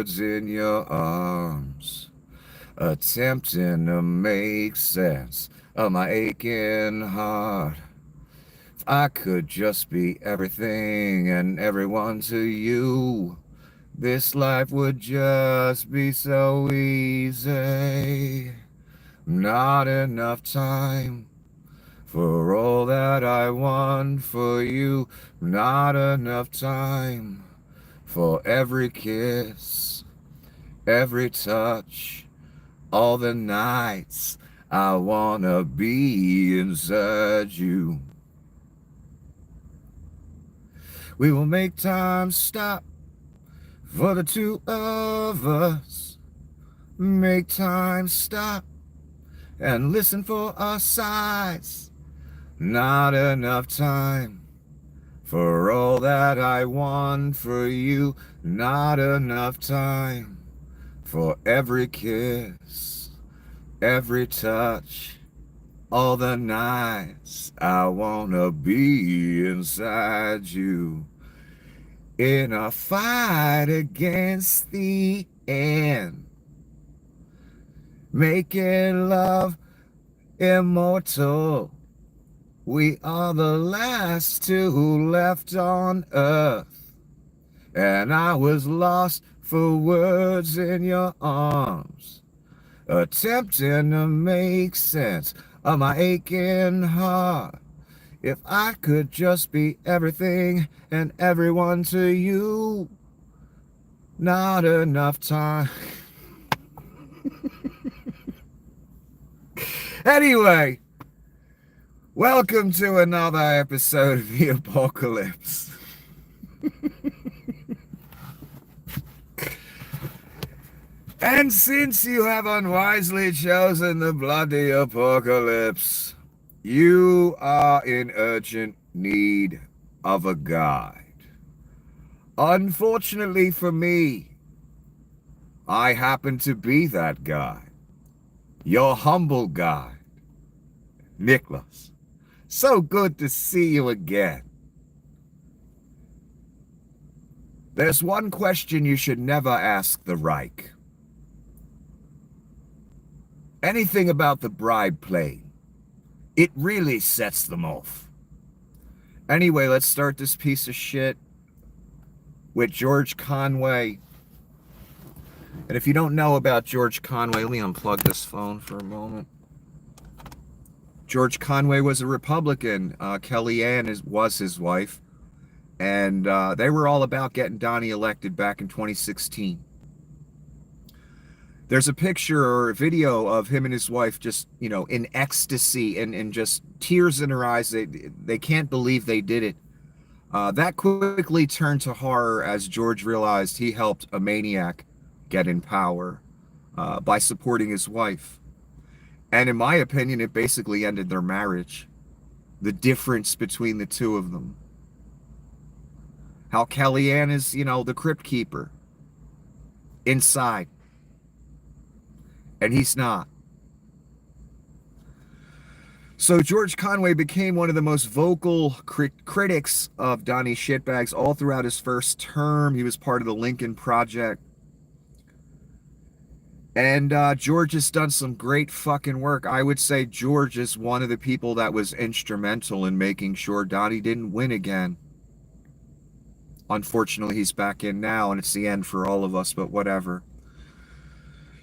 words in your arms, attempting to make sense of my aching heart. If I could just be everything and everyone to you, this life would just be so easy. Not enough time for all that I want for you. Not enough time for every kiss, every touch, all the nights I wanna be inside you. We will make time stop for the two of us. Make time stop and listen for our sighs. Not enough time for all that I want for you. Not enough time for every kiss, every touch, all the nights I wanna be inside you. In a fight against the end, making love immortal. We are the last two left on earth, and I was lost for words in your arms, attempting to make sense of my aching heart. If I could just be everything and everyone to you, not enough time. Anyway, welcome to another episode of the Apocalypse. And since you have unwisely chosen the bloody apocalypse, you are in urgent need of a guide. Unfortunately for me, I happen to be that guide. Your humble guide, Nicholas. So good to see you again. There's one question you should never ask the Reich. Anything about the bribe plane. It really sets them off. Anyway, let's start this piece of shit with George Conway. And if you don't know about George Conway, let me unplug this phone for a moment. George Conway was a Republican. Kellyanne was his wife. And they were all about getting Donnie elected back in 2016. There's a picture or a video of him and his wife just, in ecstasy and just tears in her eyes. They can't believe they did it. That quickly turned to horror as George realized he helped a maniac get in power by supporting his wife. And in my opinion, it basically ended their marriage. The difference between the two of them. How Kellyanne is, the crypt keeper inside. And he's not. So George Conway became one of the most vocal critics of Donnie Shitbags all throughout his first term. He was part of the Lincoln Project. And George has done some great fucking work. I would say George is one of the people that was instrumental in making sure Donnie didn't win again. Unfortunately, he's back in now, and it's the end for all of us, but whatever.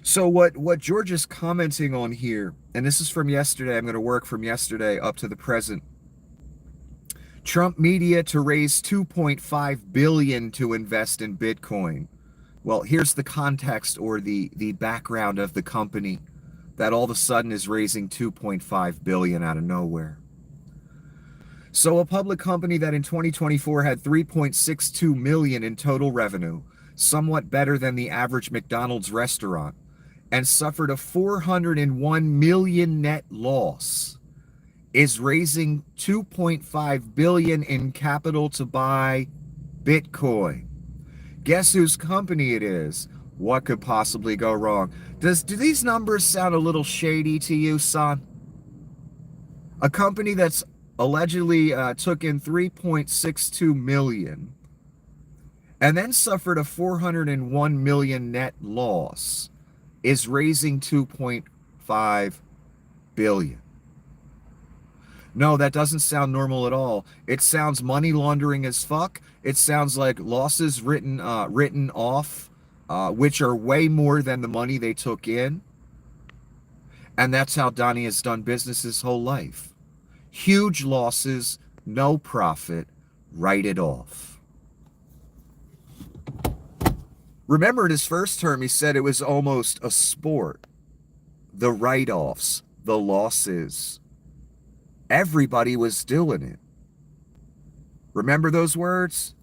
So what George is commenting on here, and this is from yesterday, I'm going to work from yesterday up to the present. Trump media to raise $2.5 billion to invest in Bitcoin. Well, here's the context or the background of the company that all of a sudden is raising $2.5 billion out of nowhere. So a public company that in 2024 had $3.62 million in total revenue, somewhat better than the average McDonald's restaurant, and suffered a $401 million net loss, is raising $2.5 billion in capital to buy Bitcoin. Guess whose company it is? What could possibly go wrong? Do these numbers sound a little shady to you, son? A company that's allegedly took in $3.62 million and then suffered a 401 million net loss, is raising 2.5 billion. No, that doesn't sound normal at all. It sounds money laundering as fuck. It sounds like losses written off, which are way more than the money they took in. And that's how Donnie has done business his whole life. Huge losses, no profit, write it off. Remember in his first term, he said it was almost a sport. The write-offs, the losses. Everybody was doing it. Remember those words?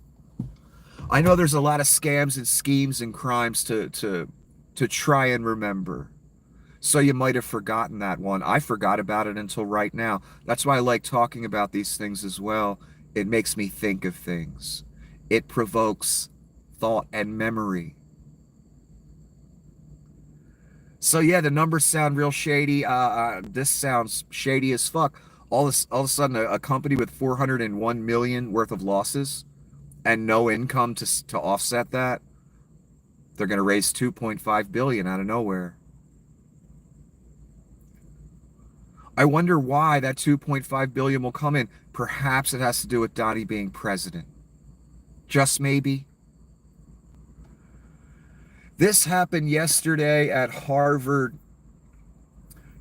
I know there's a lot of scams and schemes and crimes to try and remember. So you might have forgotten that one. I forgot about it until right now. That's why I like talking about these things as well. It makes me think of things. It provokes thought and memory. So yeah, the numbers sound real shady. This sounds shady as fuck. All of a sudden, a company with 401 million worth of losses and no income to offset that, they're going to raise 2.5 billion out of nowhere. I wonder why that 2.5 billion will come in. Perhaps it has to do with Donnie being president. Just maybe. This happened yesterday at Harvard.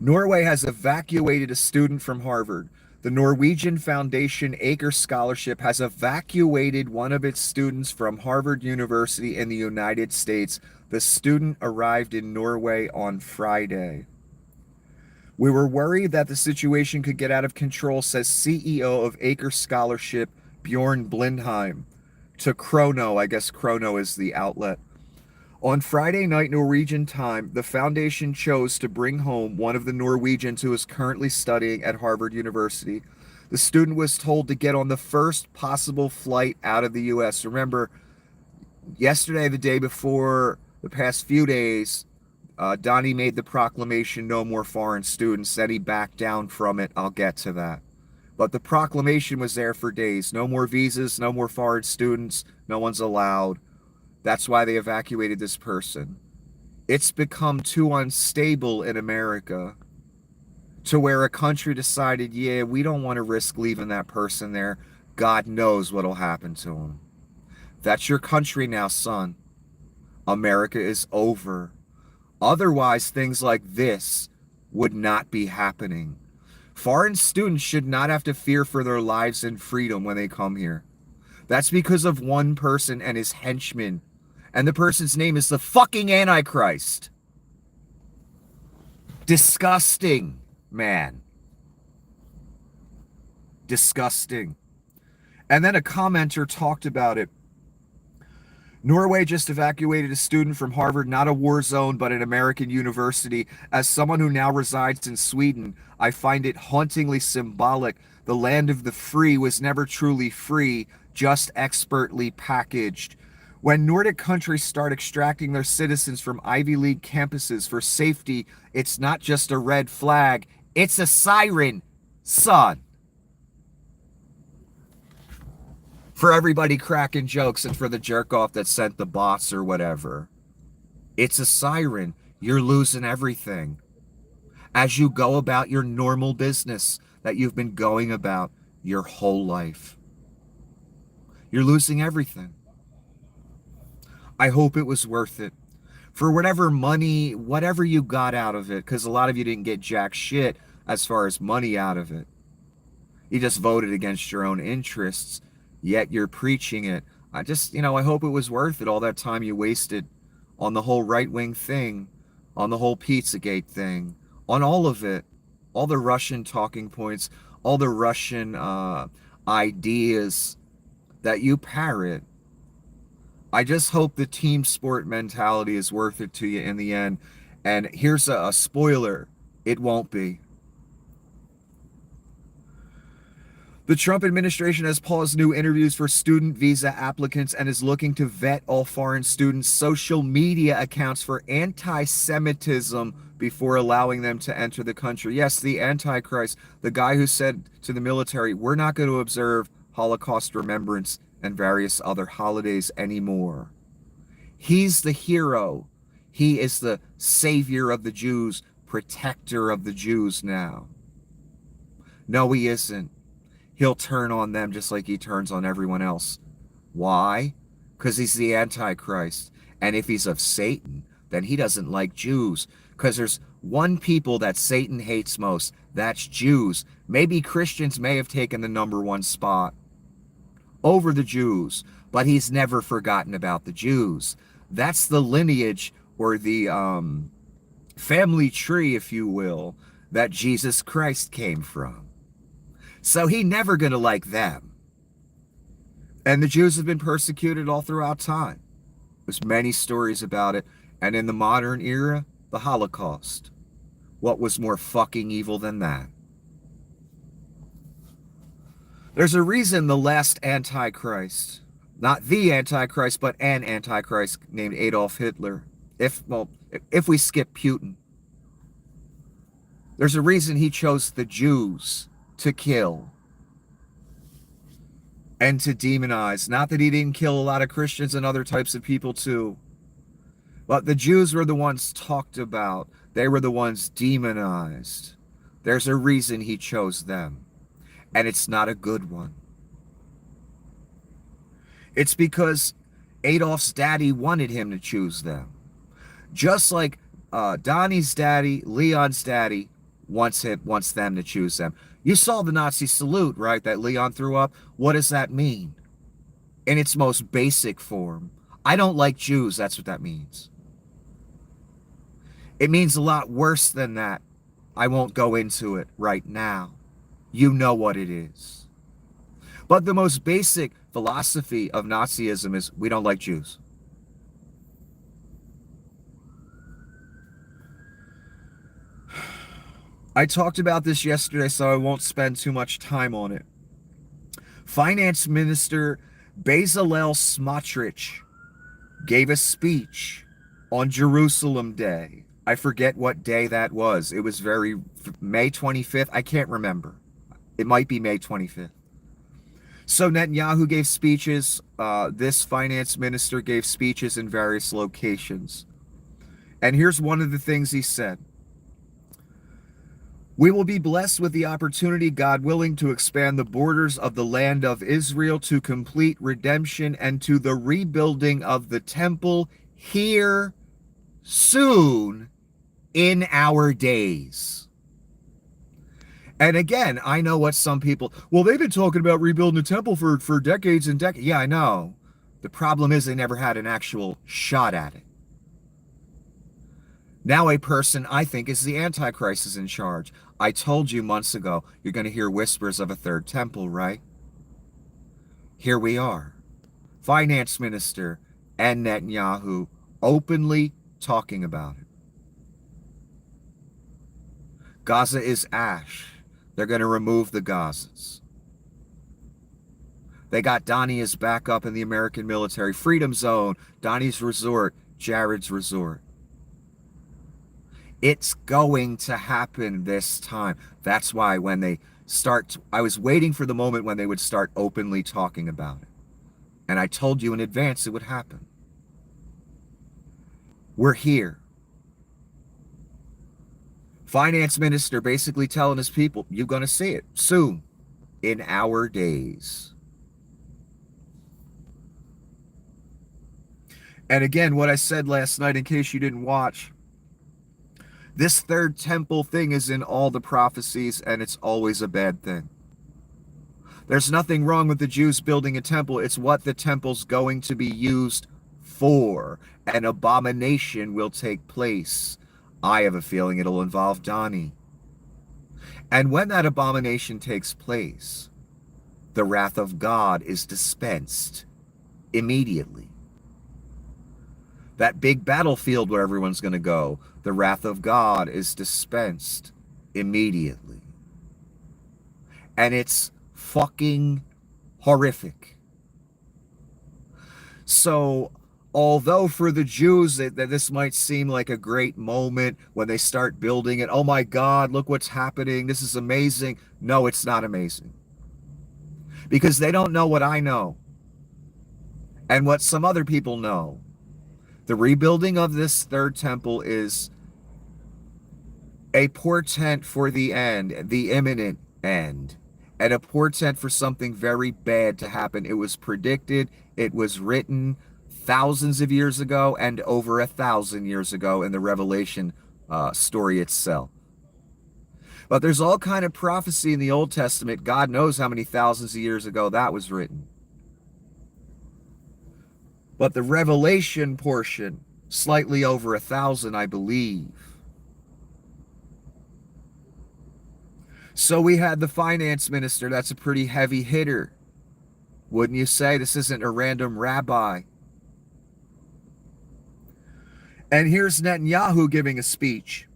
Norway has evacuated a student from Harvard. The Norwegian Foundation Acre Scholarship has evacuated one of its students from Harvard University in the United States. The student arrived in Norway on Friday. We were worried that the situation could get out of control, says CEO of Acre Scholarship, Bjorn Blindheim, to Chrono. I guess Chrono is the outlet. On Friday night Norwegian time, the foundation chose to bring home one of the Norwegians who is currently studying at Harvard University. The student was told to get on the first possible flight out of the U.S. Remember, yesterday, the day before, the past few days, Donnie made the proclamation, no more foreign students, said he backed down from it. I'll get to that. But the proclamation was there for days. No more visas, no more foreign students, no one's allowed. That's why they evacuated this person. It's become too unstable in America to where a country decided, yeah, we don't want to risk leaving that person there. God knows what'll happen to him. That's your country now, son. America is over. Otherwise, things like this would not be happening. Foreign students should not have to fear for their lives and freedom when they come here. That's because of one person and his henchmen. And the person's name is the fucking Antichrist. Disgusting, man. Disgusting. And then a commenter talked about it. Norway just evacuated a student from Harvard, not a war zone, but an American university. As someone who now resides in Sweden, I find it hauntingly symbolic. The land of the free was never truly free, just expertly packaged. When Nordic countries start extracting their citizens from Ivy League campuses for safety, it's not just a red flag, it's a siren, son. For everybody cracking jokes and for the jerk off that sent the bots or whatever. It's a siren. You're losing everything. As you go about your normal business that you've been going about your whole life. You're losing everything. I hope it was worth it. For whatever money, whatever you got out of it, because a lot of you didn't get jack shit as far as money out of it. You just voted against your own interests, yet you're preaching it. I hope it was worth it, all that time you wasted on the whole right-wing thing, on the whole Pizzagate thing, on all of it, all the Russian talking points, all the Russian ideas that you parrot. I just hope the team sport mentality is worth it to you in the end. And here's a spoiler. It won't be. The Trump administration has paused new interviews for student visa applicants and is looking to vet all foreign students' social media accounts for anti-Semitism before allowing them to enter the country. Yes, the Antichrist, the guy who said to the military, we're not going to observe Holocaust remembrance and various other holidays anymore. He's the hero. He is the savior of the Jews, protector of the Jews now. No, he isn't. He'll turn on them just like he turns on everyone else. Why? Because he's the Antichrist. And if he's of Satan, then he doesn't like Jews. Because there's one people that Satan hates most. That's Jews. Maybe Christians may have taken the #1 spot over the Jews, but he's never forgotten about the Jews. That's the lineage, or the family tree, if you will, that Jesus Christ came from. So he never gonna like them. And the Jews have been persecuted all throughout time. There's many stories about it. And in the modern era, the Holocaust. What was more fucking evil than that? There's a reason the last Antichrist, not the Antichrist, but an Antichrist named Adolf Hitler, if we skip Putin, there's a reason he chose the Jews to kill and to demonize. Not that he didn't kill a lot of Christians and other types of people too, but the Jews were the ones talked about. They were the ones demonized. There's a reason he chose them, and it's not a good one. It's because Adolf's daddy wanted him to choose them. Just like Donnie's daddy, Leon's daddy, wants them to choose them. You saw the Nazi salute, right, that Leon threw up? What does that mean? In its most basic form, I don't like Jews, that's what that means. It means a lot worse than that. I won't go into it right now. You know what it is. But the most basic philosophy of Nazism is we don't like Jews. I talked about this yesterday, so I won't spend too much time on it. Finance Minister Bezalel Smotrich gave a speech on Jerusalem Day. I forget what day that was. It was May 25th. I can't remember. It might be May 25th. So Netanyahu gave speeches. This finance minister gave speeches in various locations. And here's one of the things he said. We will be blessed with the opportunity, God willing, to expand the borders of the land of Israel to complete redemption and to the rebuilding of the temple here soon in our days. And again, I know what some people, well, they've been talking about rebuilding the temple for decades and decades. Yeah, I know. The problem is they never had an actual shot at it. Now a person I think is the Antichrist is in charge. I told you months ago, you're going to hear whispers of a third temple, right? Here we are. Finance Minister and Netanyahu openly talking about it. Gaza is ash. They're going to remove the Gazas. They got Donnie as backup in the American military. Freedom Zone, Donnie's Resort, Jared's Resort. It's going to happen this time. That's why when they start, I was waiting for the moment when they would start openly talking about it. And I told you in advance it would happen. We're here. Finance minister basically telling his people, you're going to see it soon in our days. And again, what I said last night, in case you didn't watch, this third temple thing is in all the prophecies, and it's always a bad thing. There's nothing wrong with the Jews building a temple. It's what the temple's going to be used for. An abomination will take place. I have a feeling it'll involve Donnie. And when that abomination takes place, the wrath of God is dispensed immediately. That big battlefield where everyone's going to go, the wrath of God is dispensed immediately. And it's fucking horrific. So, although for the Jews that this might seem like a great moment when they start building it, oh my God, look what's happening, this is amazing. No, it's not amazing. Because they don't know what I know. And what some other people know, the rebuilding of this third temple is a portent for the end, the imminent end, and a portent for something very bad to happen. It was predicted, it was written thousands of years ago and over 1,000 years ago in the Revelation story itself. But there's all kind of prophecy in the Old Testament. God knows how many thousands of years ago that was written. But the Revelation portion, slightly over 1,000, I believe. So we had the finance minister. That's a pretty heavy hitter, wouldn't you say? This isn't a random rabbi. And here's Netanyahu giving a speech.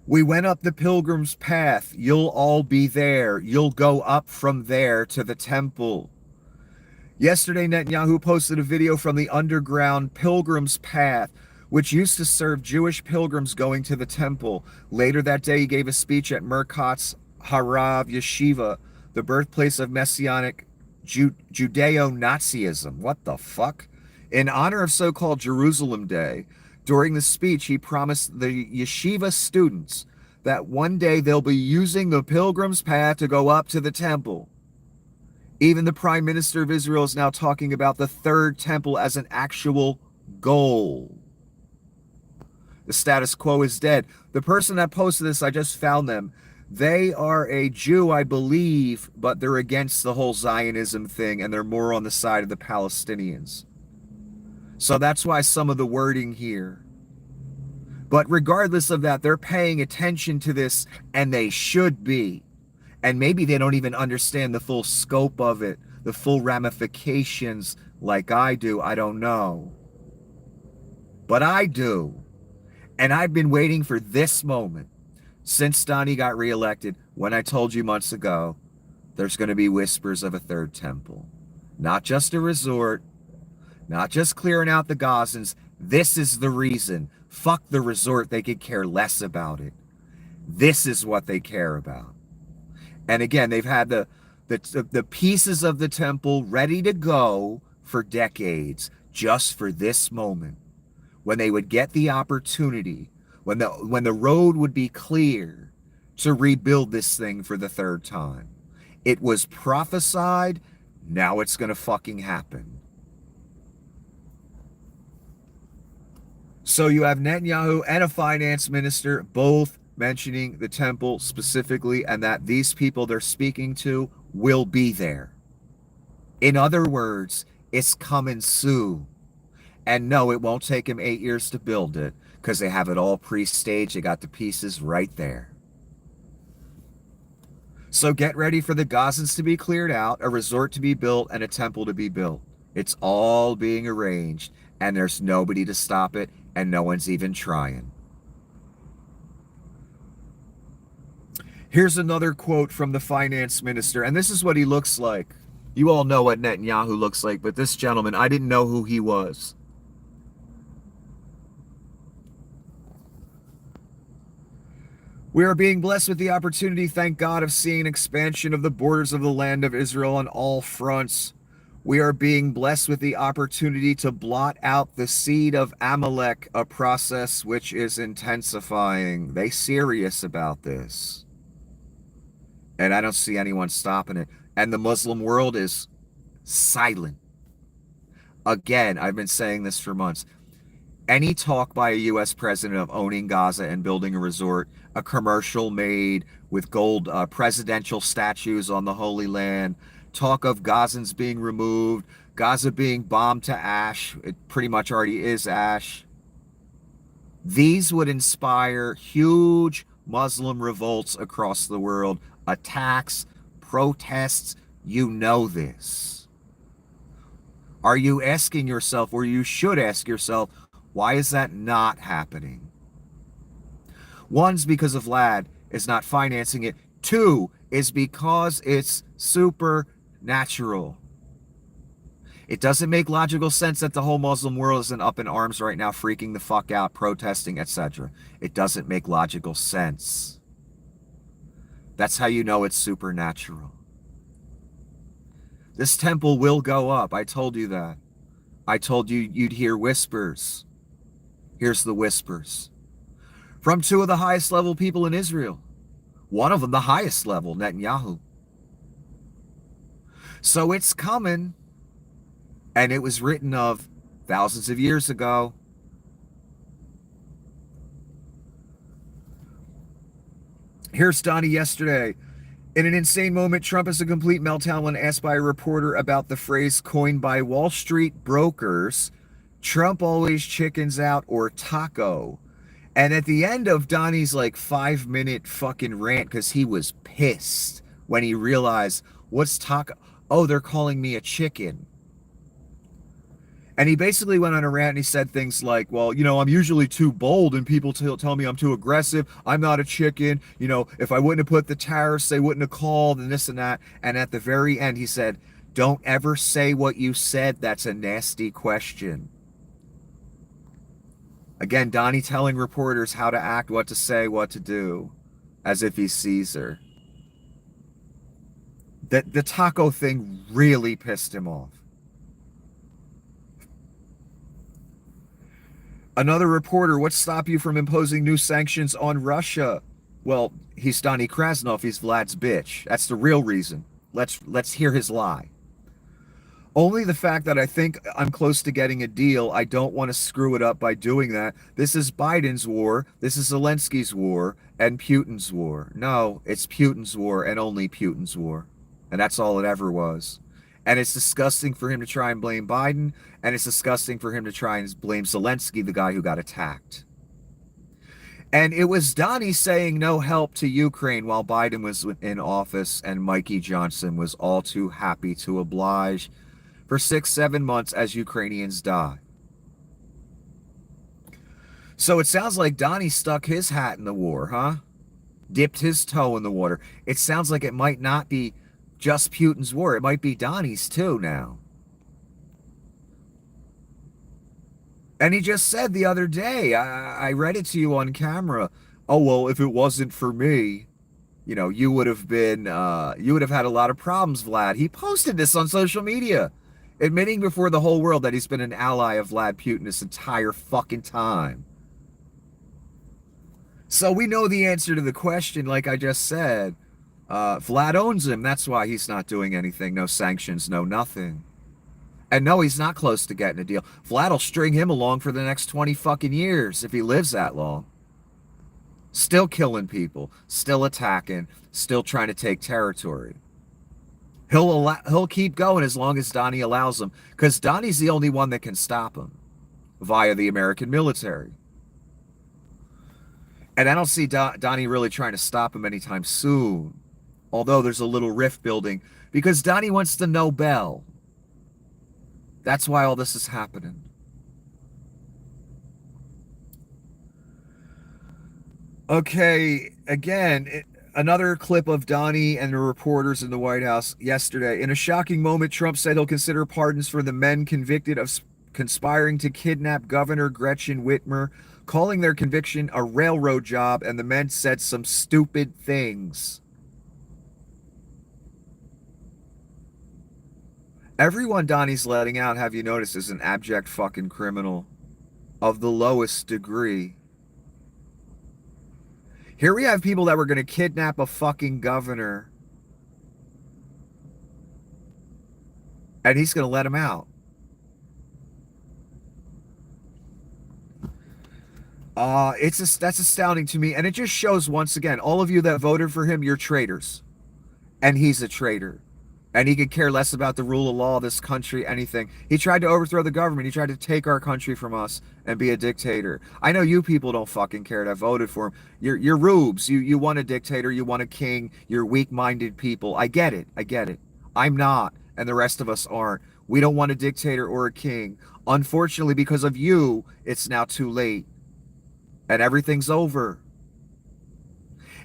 We went up the pilgrim's path. You'll all be there. You'll go up from there to the temple. Yesterday, Netanyahu posted a video from the underground pilgrim's path, which used to serve Jewish pilgrims going to the temple. Later that day, he gave a speech at Merkatz Harav Yeshiva, the birthplace of Messianic Judeo-Nazism. What the fuck? In honor of so-called Jerusalem Day, during the speech, he promised the yeshiva students that one day they'll be using the pilgrim's path to go up to the temple. Even the Prime Minister of Israel is now talking about the third temple as an actual goal. The status quo is dead. The person that posted this, I just found them. They are a Jew, I believe, but they're against the whole Zionism thing, and they're more on the side of the Palestinians. So that's why some of the wording here. But regardless of that, they're paying attention to this, and they should be. And maybe they don't even understand the full scope of it, the full ramifications like I do. I don't know. But I do. And I've been waiting for this moment since Donnie got reelected, when I told you months ago, there's going to be whispers of a third temple. Not just a resort, not just clearing out the Gazans. This is the reason. Fuck the resort. They could care less about it. This is what they care about. And again, they've had the pieces of the temple ready to go for decades, just for this moment, when they would get the opportunity, when the road would be clear to rebuild this thing for the third time. It was prophesied. Now it's going to fucking happen. So you have Netanyahu and a finance minister both mentioning the temple specifically, and that these people they're speaking to will be there. In other words, it's coming soon. And no, it won't take him 8 years to build it, because they have it all pre-staged. They got the pieces right there. So get ready for the Gazans to be cleared out, a resort to be built, and a temple to be built. It's all being arranged, and there's nobody to stop it, and no one's even trying. Here's another quote from the finance minister, and this is what he looks like. You all know what Netanyahu looks like, but this gentleman, I didn't know who he was. We are being blessed with the opportunity, thank God, of seeing expansion of the borders of the land of Israel on all fronts. We are being blessed with the opportunity to blot out the seed of Amalek, a process which is intensifying. They serious about this. And I don't see anyone stopping it. And the Muslim world is silent. Again, I've been saying this for months. Any talk by a U.S. president of owning Gaza and building a resort, a commercial made with gold presidential statues on the Holy Land, talk of Gazans being removed, Gaza being bombed to ash, it pretty much already is ash. These would inspire huge Muslim revolts across the world, attacks, protests. You know this. Are you asking yourself, or you should ask yourself, why is that not happening? One's because of Vlad is not financing it. Two is because it's supernatural. It doesn't make logical sense that the whole Muslim world isn't up in arms right now, freaking the fuck out, protesting, etc. It doesn't make logical sense. That's how you know it's supernatural. This temple will go up. I told you that. I told you you'd hear whispers. Here's the whispers. From two of the highest level people in Israel. One of them, the highest level, Netanyahu. So it's coming. And it was written of thousands of years ago. Here's Donnie yesterday. In an insane moment, Trump is a complete meltdown when asked by a reporter about the phrase coined by Wall Street brokers, Trump always chickens out, or taco. And at the end of Donnie's like 5-minute fucking rant, because he was pissed when he realized, what's taco? Oh, they're calling me a chicken. And he basically went on a rant and he said things like, well, you know, I'm usually too bold and people tell me I'm too aggressive. I'm not a chicken. You know, if I wouldn't have put the tariffs, they wouldn't have called and this and that. And at the very end, he said, don't ever say what you said. That's a nasty question. Again, Donnie telling reporters how to act, what to say, what to do, as if he's Caesar. The taco thing really pissed him off. Another reporter, what stopped you from imposing new sanctions on Russia? Well, he's Donnie Krasnov, he's Vlad's bitch. That's the real reason. Let's hear his lie. Only the fact that I think I'm close to getting a deal, I don't want to screw it up by doing that. This is Biden's war, this is Zelensky's war, and Putin's war. No, it's Putin's war and only Putin's war. And that's all it ever was. And it's disgusting for him to try and blame Biden, and it's disgusting for him to try and blame Zelensky, the guy who got attacked. And it was Donnie saying no help to Ukraine while Biden was in office, and Mikey Johnson was all too happy to oblige for 6-7 months as Ukrainians die. So it sounds like Donnie stuck his hat in the war, huh? Dipped his toe in the water. It sounds like it might not be just Putin's war. It might be Donnie's too now. And he just said the other day, I read it to you on camera, oh, well, if it wasn't for me, you know, you would have had a lot of problems, Vlad. He posted this on social media, admitting before the whole world that he's been an ally of Vlad Putin this entire fucking time. So we know the answer to the question, like I just said. Vlad owns him. That's why he's not doing anything. No sanctions, no nothing. And no, he's not close to getting a deal. Vlad will string him along for the next 20 fucking years if he lives that long. Still killing people, still attacking, still trying to take territory. He'll keep going as long as Donnie allows him, because Donnie's the only one that can stop him via the American military. And I don't see Donnie really trying to stop him anytime soon. Although there's a little rift building, because Donnie wants the Nobel. That's why all this is happening. Okay, again, another clip of Donnie and the reporters in the White House yesterday. In a shocking moment, Trump said he'll consider pardons for the men convicted of conspiring to kidnap Governor Gretchen Whitmer, calling their conviction a railroad job, and the men said some stupid things. Everyone Donnie's letting out, have you noticed, is an abject fucking criminal of the lowest degree. Here we have people that were going to kidnap a fucking governor, and he's going to let him out. That's astounding to me, and it just shows once again, all of you that voted for him, you're traitors, and he's a traitor. And he could care less about the rule of law of this country, anything. He tried to overthrow the government. He tried to take our country from us and be a dictator. I know you people don't fucking care that voted for him. You're rubes. You want a dictator. You want a king. You're weak-minded people. I get it. I get it. I'm not, and the rest of us aren't. We don't want a dictator or a king. Unfortunately, because of you, it's now too late. And everything's over.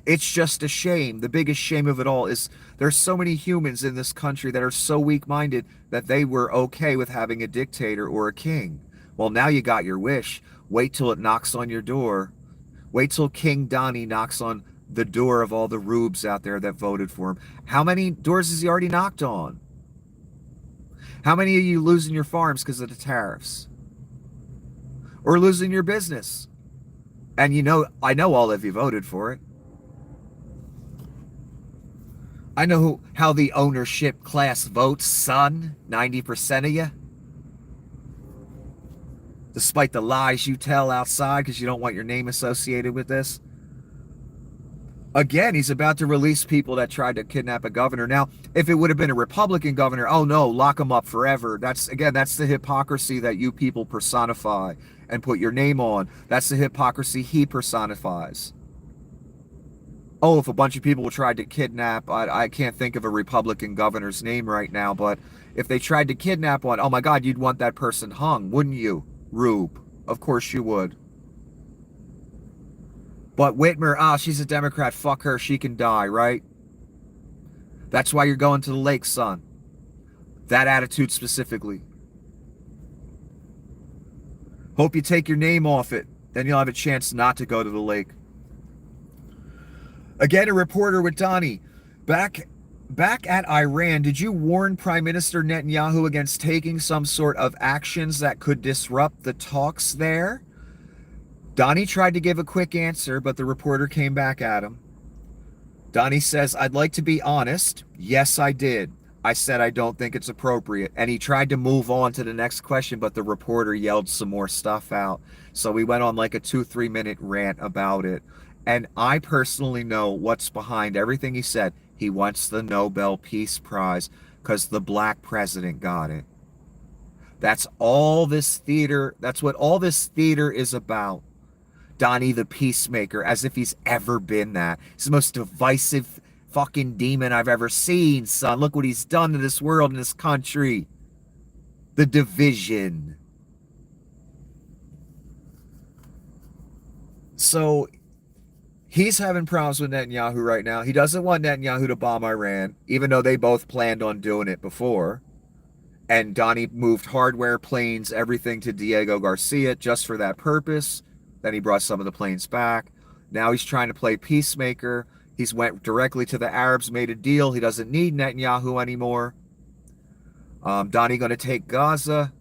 It's just a shame. The biggest shame of it all is there's so many humans in this country that are so weak-minded that they were okay with having a dictator or a king. Well, now you got your wish. Wait till it knocks on your door. Wait till King Donnie knocks on the door of all the rubes out there that voted for him. How many doors has he already knocked on? How many of you losing your farms because of the tariffs? Or losing your business? And you know, I know all of you voted for it. I know how the ownership class votes, son. 90% of you. Despite the lies you tell outside because you don't want your name associated with this. Again, he's about to release people that tried to kidnap a governor. Now, if it would have been a Republican governor, oh no, lock him up forever. That's the hypocrisy that you people personify and put your name on. That's the hypocrisy he personifies. Oh, if a bunch of people tried to kidnap, I can't think of a Republican governor's name right now, but if they tried to kidnap one, oh my God, you'd want that person hung, wouldn't you, Rube? Of course you would. But Whitmer, she's a Democrat, fuck her, she can die, right? That's why you're going to the lake, son. That attitude specifically. Hope you take your name off it. Then you'll have a chance not to go to the lake. Again, a reporter with Donnie. Back at Iran, did you warn Prime Minister Netanyahu against taking some sort of actions that could disrupt the talks there? Donnie tried to give a quick answer, but the reporter came back at him. Donnie says, I'd like to be honest. Yes, I did. I said I don't think it's appropriate. And he tried to move on to the next question, but the reporter yelled some more stuff out. So we went on like a 2-3 minute rant about it. And I personally know what's behind everything he said. He wants the Nobel Peace Prize because the black president got it. That's all this theater, that's what all this theater is about. Donnie the peacemaker, as if he's ever been that. He's the most divisive fucking demon I've ever seen, son. Look what he's done to this world and this country. The division. So he's having problems with Netanyahu right now. He doesn't want Netanyahu to bomb Iran, even though they both planned on doing it before. And Donnie moved hardware, planes, everything to Diego Garcia just for that purpose. Then he brought some of the planes back. Now he's trying to play peacemaker. He's went directly to the Arabs, made a deal. He doesn't need Netanyahu anymore. Donnie going to take Gaza.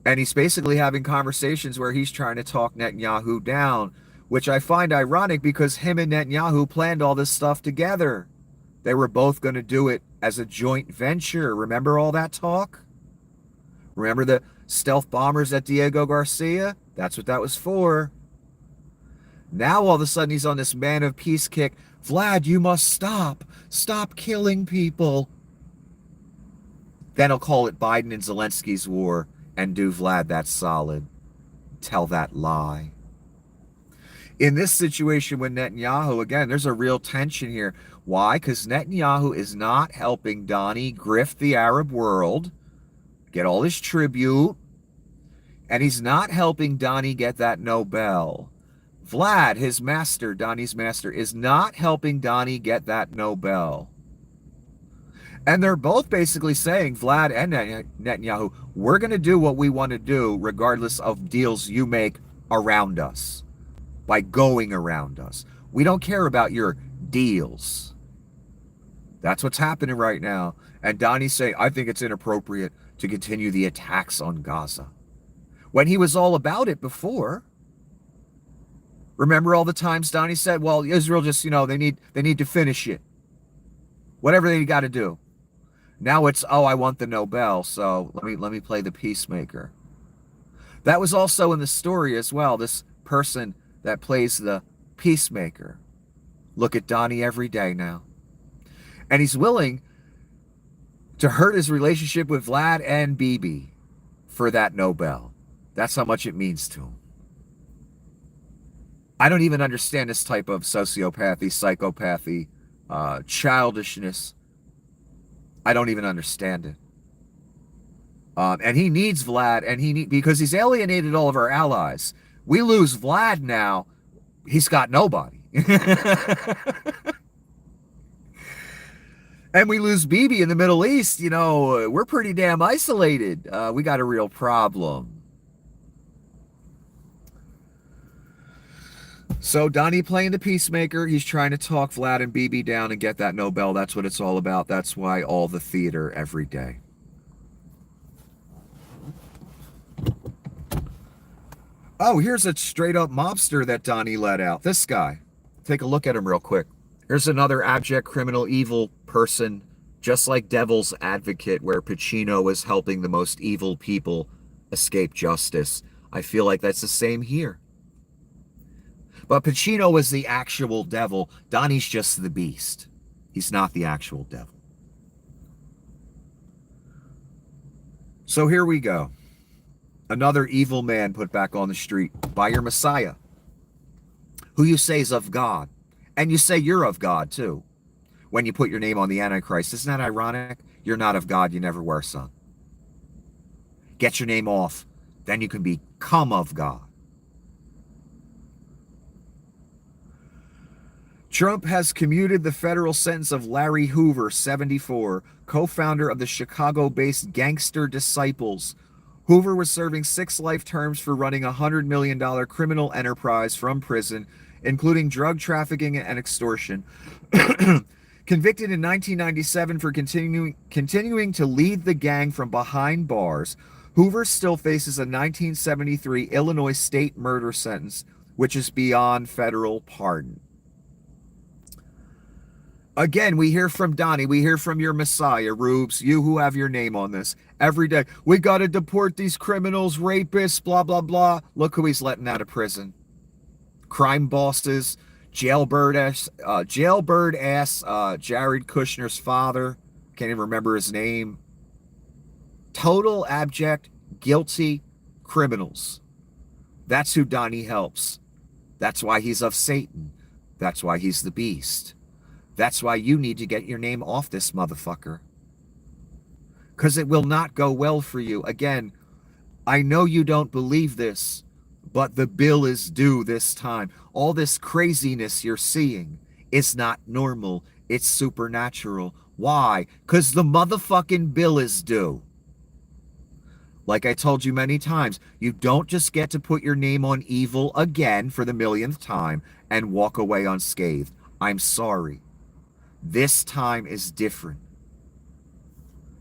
And he's basically having conversations where he's trying to talk Netanyahu down, which I find ironic because him and Netanyahu planned all this stuff together. They were both going to do it as a joint venture. Remember all that talk? Remember the stealth bombers at Diego Garcia? That's what that was for. Now all of a sudden he's on this man of peace kick. Vlad, you must stop. Stop killing people. Then he'll call it Biden and Zelensky's war and do Vlad that solid. Tell that lie. In this situation with Netanyahu, again, there's a real tension here. Why? Because Netanyahu is not helping Donnie grift the Arab world, get all his tribute, and he's not helping Donnie get that Nobel. Vlad, his master, Donnie's master, is not helping Donnie get that Nobel. And they're both basically saying, Vlad and Netanyahu, we're going to do what we want to do regardless of deals you make around us, by going around us. We don't care about your deals. That's what's happening right now. And Donnie's saying, I think it's inappropriate to continue the attacks on Gaza. When he was all about it before. Remember all the times Donnie said, well, Israel just, they need to finish it. Whatever they got to do. Now it's, oh, I want the Nobel, so let me play the peacemaker. That was also in the story as well, this person that plays the peacemaker. Look at Donnie every day now. And he's willing to hurt his relationship with Vlad and Bibi for that Nobel. That's how much it means to him. I don't even understand this type of sociopathy, psychopathy, childishness. I don't even understand it. And he needs Vlad, and because he's alienated all of our allies. We lose Vlad now, he's got nobody. And we lose Bibi in the Middle East, we're pretty damn isolated. We got a real problem. So Donnie playing the peacemaker, he's trying to talk Vlad and BB down and get that Nobel. That's what it's all about. That's why all the theater every day. Oh, here's a straight up mobster that Donnie let out. This guy. Take a look at him real quick. Here's another abject criminal evil person, just like Devil's Advocate, where Pacino is helping the most evil people escape justice. I feel like that's the same here. But Pacino is the actual devil. Donnie's just the beast. He's not the actual devil. So here we go. Another evil man put back on the street by your Messiah, who you say is of God. And you say you're of God, too, when you put your name on the Antichrist. Isn't that ironic? You're not of God. You never were, son. Get your name off. Then you can become of God. Trump has commuted the federal sentence of Larry Hoover, 74, co-founder of the Chicago-based Gangster Disciples. Hoover was serving 6 life terms for running a $100 million criminal enterprise from prison, including drug trafficking and extortion. Convicted in 1997 for continuing to lead the gang from behind bars, Hoover still faces a 1973 Illinois state murder sentence, which is beyond federal pardon. Again, we hear from Donnie, we hear from your Messiah, Rubes, you who have your name on this, every day. We got to deport these criminals, rapists, blah, blah, blah. Look who he's letting out of prison. Crime bosses, jailbird ass Jared Kushner's father. Can't even remember his name. Total abject, guilty criminals. That's who Donnie helps. That's why he's of Satan. That's why he's the beast. That's why you need to get your name off this motherfucker. Because it will not go well for you. Again, I know you don't believe this, but the bill is due this time. All this craziness you're seeing is not normal. It's supernatural. Why? Because the motherfucking bill is due. Like I told you many times, you don't just get to put your name on evil again for the millionth time and walk away unscathed. I'm sorry. This time is different.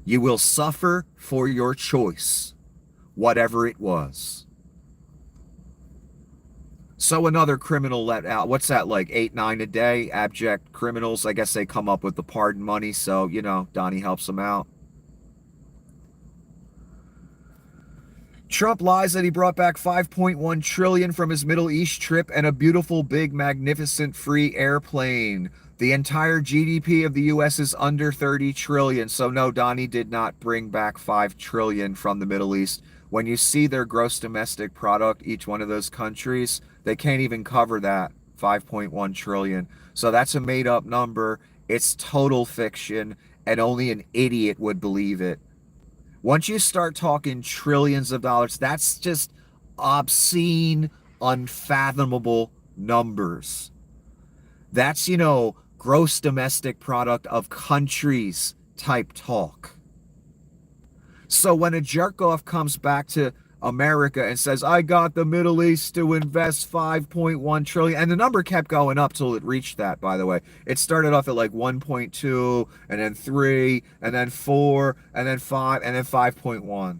You will suffer for your choice, whatever it was. So another criminal let out. What's that, like 8, 9 a day? Abject criminals. I guess they come up with the pardon money, so, you know, Donnie helps them out. Trump lies that he brought back $5.1 trillion from his Middle East trip and a beautiful, big, magnificent free airplane. The entire GDP of the U.S. is under 30 trillion. So no, Donnie did not bring back 5 trillion from the Middle East. When you see their gross domestic product, each one of those countries, they can't even cover that 5.1 trillion. So that's a made up number. It's total fiction, and only an idiot would believe it. Once you start talking trillions of dollars, that's just obscene, unfathomable numbers. That's, you know, gross domestic product of countries type talk. So when a jerk off comes back to America and says, I got the Middle East to invest 5.1 trillion, and the number kept going up till it reached that, by the way. It started off at like 1.2, and then 3, and then 4, and then 5, and then 5.1.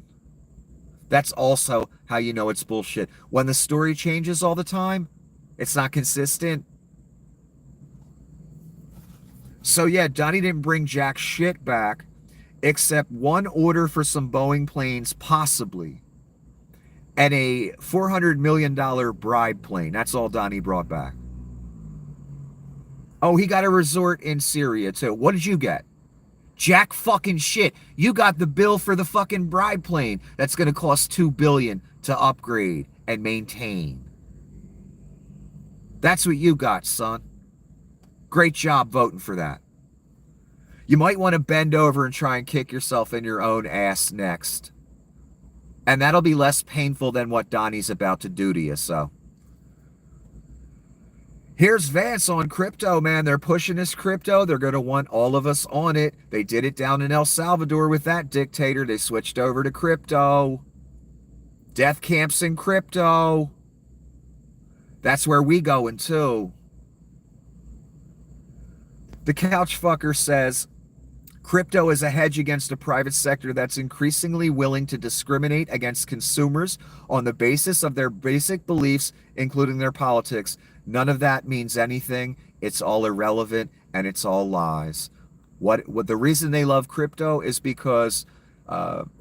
That's also how you know it's bullshit. When the story changes all the time, it's not consistent. So yeah, Donnie didn't bring jack shit back, except one order for some Boeing planes, possibly, and a $400 million bribe plane. That's all Donnie brought back. Oh, he got a resort in Syria, too. What did you get? Jack fucking shit. You got the bill for the fucking bribe plane that's going to cost $2 billion to upgrade and maintain. That's what you got, son. Great job voting for that. You might want to bend over and try and kick yourself in your own ass next. And that'll be less painful than what Donnie's about to do to you, so. Here's Vance on crypto, man. They're pushing this crypto. They're going to want all of us on it. They did it down in El Salvador with that dictator. They switched over to crypto. Death camps in crypto. That's where we going too. The couch fucker says, crypto is a hedge against a private sector that's increasingly willing to discriminate against consumers on the basis of their basic beliefs, including their politics. None of that means anything. It's all irrelevant and it's all lies. What the reason they love crypto is because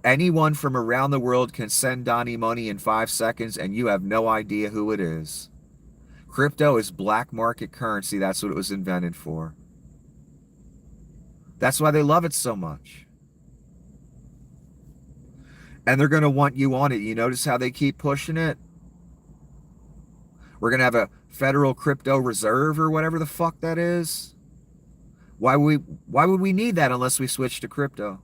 anyone from around the world can send Donnie money in 5 seconds and you have no idea who it is. Crypto is black market currency. That's what it was invented for. That's why they love it so much. And they're going to want you on it. You notice how they keep pushing it? We're going to have a federal crypto reserve or whatever the fuck that is. Why would we need that unless we switch to crypto?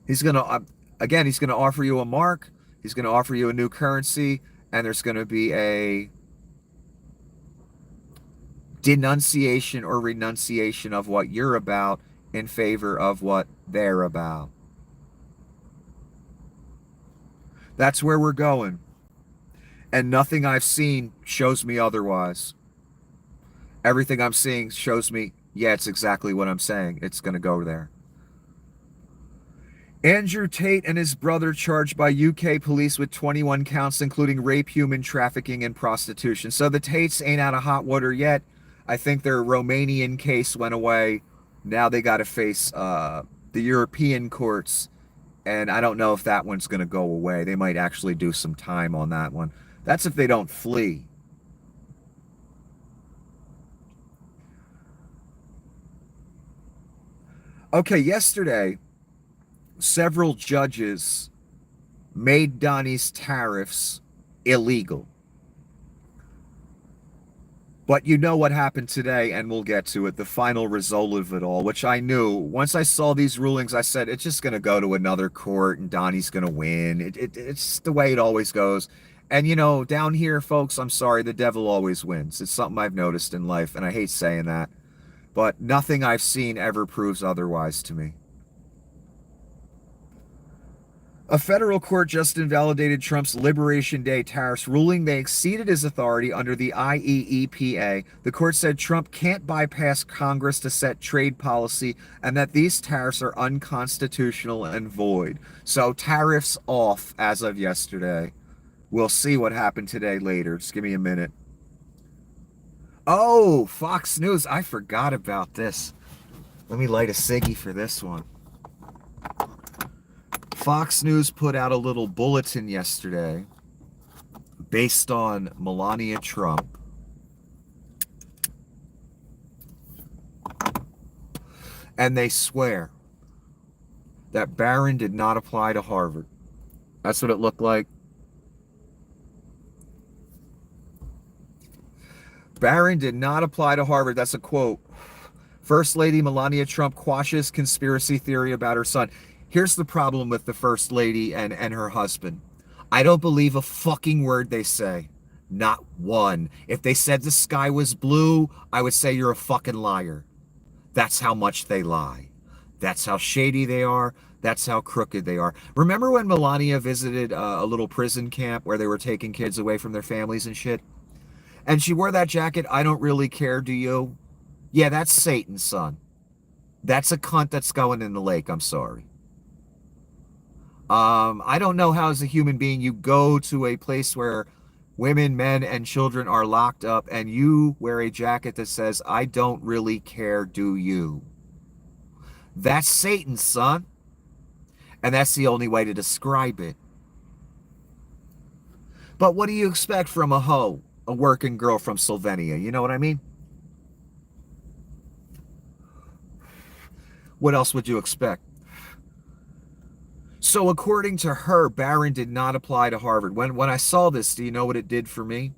He's going to, again, he's going to offer you a mark. He's going to offer you a new currency. And there's going to be a denunciation or renunciation of what you're about in favor of what they're about. That's where we're going. And nothing I've seen shows me otherwise. Everything I'm seeing shows me, yeah, it's exactly what I'm saying. It's going to go there. Andrew Tate and his brother charged by UK police with 21 counts, including rape, human trafficking, and prostitution. So the Tates ain't out of hot water yet. I think their Romanian case went away. Now they got to face the European courts. And I don't know if that one's going to go away. They might actually do some time on that one. That's if they don't flee. Okay, yesterday, several judges made Donnie's tariffs illegal. But you know what happened today, and we'll get to it, the final result of it all, which I knew. Once I saw these rulings, I said, it's just going to go to another court, and Donnie's going to win. It's the way it always goes. And, you know, down here, folks, I'm sorry, the devil always wins. It's something I've noticed in life, and I hate saying that. But nothing I've seen ever proves otherwise to me. A federal court just invalidated Trump's Liberation Day tariffs, ruling they exceeded his authority under the IEEPA. The court said Trump can't bypass Congress to set trade policy and that these tariffs are unconstitutional and void. So tariffs off as of yesterday. We'll see what happened today later. Just give me a minute. Oh, Fox News. I forgot about this. Let me light a ciggy for this one. Fox News put out a little bulletin yesterday based on Melania Trump. And they swear that Barron did not apply to Harvard. That's what it looked like. Barron did not apply to Harvard. That's a quote. First Lady Melania Trump quashes conspiracy theory about her son. Here's the problem with the First Lady and her husband. I don't believe a fucking word they say. Not one. If they said the sky was blue, I would say you're a fucking liar. That's how much they lie. That's how shady they are. That's how crooked they are. Remember when Melania visited a little prison camp where they were taking kids away from their families and shit? And she wore that jacket, I don't really care, do you? Yeah, that's Satan, son. That's a cunt that's going in the lake, I'm sorry. I don't know how as a human being you go to a place where women, men, and children are locked up and you wear a jacket that says, I don't really care, do you? That's Satan, son. And that's the only way to describe it. But what do you expect from a hoe, a working girl from Slovenia? You know what I mean? What else would you expect? So according to her, Barron did not apply to Harvard. When I saw this, do you know what it did for me?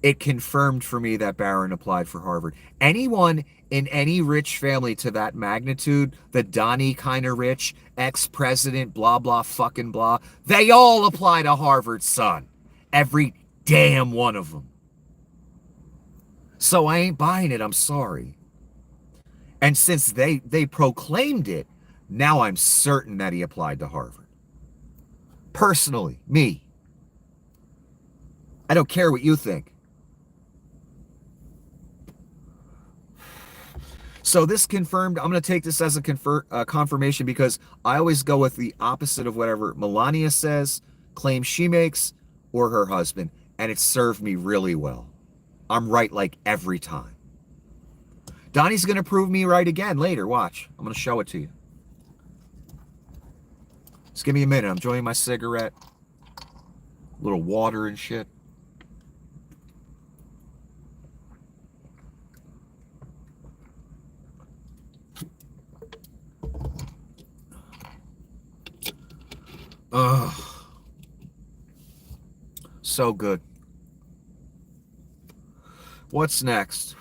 It confirmed for me that Barron applied for Harvard. Anyone in any rich family to that magnitude, the Donnie kind of rich, ex-president, blah, blah, fucking blah, they all apply to Harvard, son. Every damn one of them. So I ain't buying it, I'm sorry. And since they proclaimed it, now I'm certain that he applied to Harvard. Personally, me. I don't care what you think. So this confirmed, I'm going to take this as a confirmation because I always go with the opposite of whatever Melania says, claims she makes, or her husband. And it served me really well. I'm right like every time. Donnie's going to prove me right again later. Watch. I'm going to show it to you. Just give me a minute. I'm enjoying my cigarette. A little water and shit. Ugh. So good. What's next?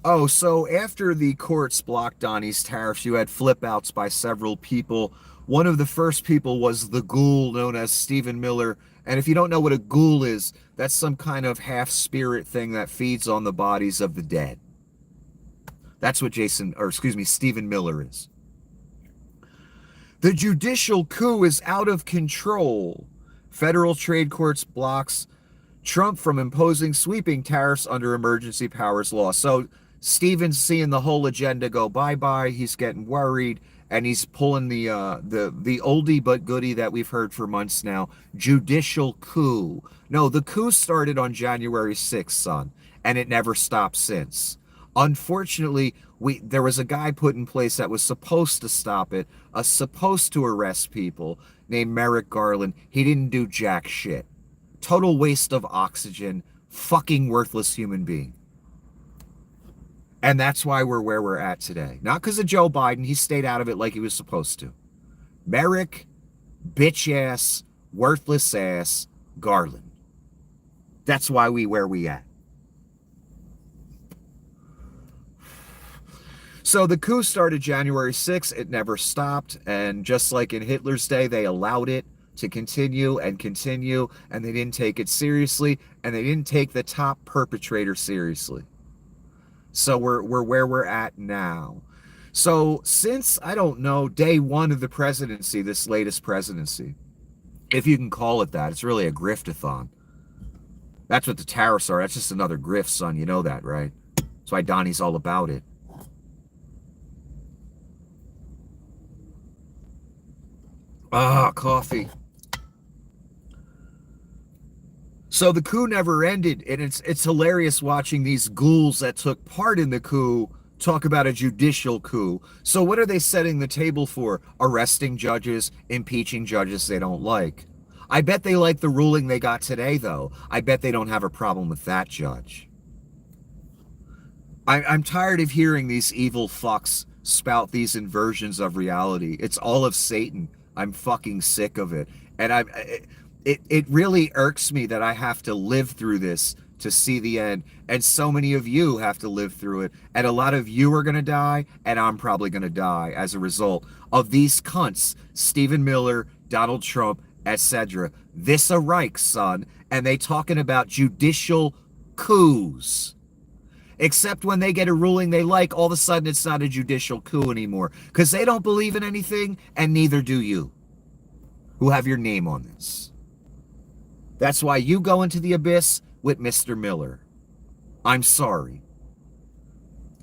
Oh, so after the courts blocked Donnie's tariffs, you had flip outs by several people. One of the first people was the ghoul known as Stephen Miller. And if you don't know what a ghoul is, that's some kind of half spirit thing that feeds on the bodies of the dead. That's what Stephen Miller is. The judicial coup is out of control. Federal trade courts blocks Trump from imposing sweeping tariffs under emergency powers law. So Stephen's seeing the whole agenda go bye-bye. He's getting worried, and he's pulling the oldie but goodie that we've heard for months now, judicial coup. No, the coup started on January 6th, son, and it never stopped since. Unfortunately, there was a guy put in place that was supposed to stop it, supposed to arrest people, named Merrick Garland. He didn't do jack shit. Total waste of oxygen, fucking worthless human being. And that's why we're where we're at today. Not because of Joe Biden. He stayed out of it like he was supposed to. Merrick, bitch ass, worthless ass, Garland. That's why where we at. So the coup started January 6th. It never stopped. And just like in Hitler's day, they allowed it to continue, and they didn't take it seriously, and they didn't take the top perpetrator seriously. So we're where we're at now. So since, I don't know, day one of the presidency, this latest presidency, if you can call it that, it's really a griftathon. That's what the tariffs are. That's just another grift, son. You know that, right? That's why Donnie's all about it. Ah, coffee. So the coup never ended, and it's hilarious watching these ghouls that took part in the coup talk about a judicial coup. So what are they setting the table for? Arresting judges, impeaching judges they don't like. I bet they like the ruling they got today, though. I bet they don't have a problem with that judge. I'm tired of hearing these evil fucks spout these inversions of reality. It's all of Satan. I'm fucking sick of it. And it really irks me that I have to live through this to see the end. And so many of you have to live through it. And a lot of you are going to die, and I'm probably going to die as a result of these cunts, Stephen Miller, Donald Trump, etc. This a Reich, son. And they talking about judicial coups. Except when they get a ruling they like, all of a sudden it's not a judicial coup anymore. Because they don't believe in anything, and neither do you, who have your name on this. That's why you go into the abyss with Mr. Miller. I'm sorry.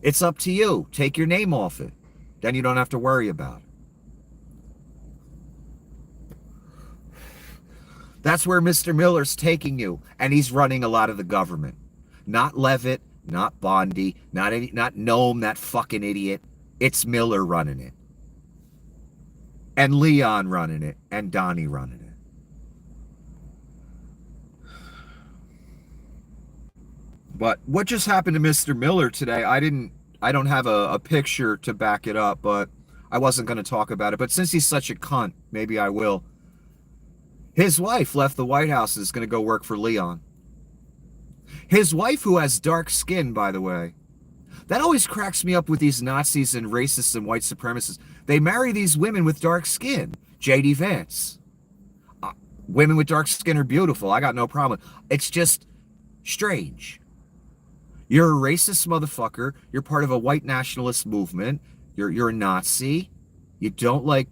It's up to you. Take your name off it. Then you don't have to worry about it. That's where Mr. Miller's taking you, and he's running a lot of the government. Not Levitt, not Bondi, not Noam, that fucking idiot. It's Miller running it. And Leon running it, and Donnie running it. But what just happened to Mr. Miller today? I don't have a picture to back it up, but I wasn't going to talk about it. But since he's such a cunt, maybe I will. His wife left the White House and is going to go work for Leon. His wife, who has dark skin, by the way. That always cracks me up with these Nazis and racists and white supremacists. They marry these women with dark skin. J.D. Vance. Women with dark skin are beautiful. I got no problem. It's just strange. You're a racist motherfucker. You're part of a white nationalist movement. You're a Nazi. You don't like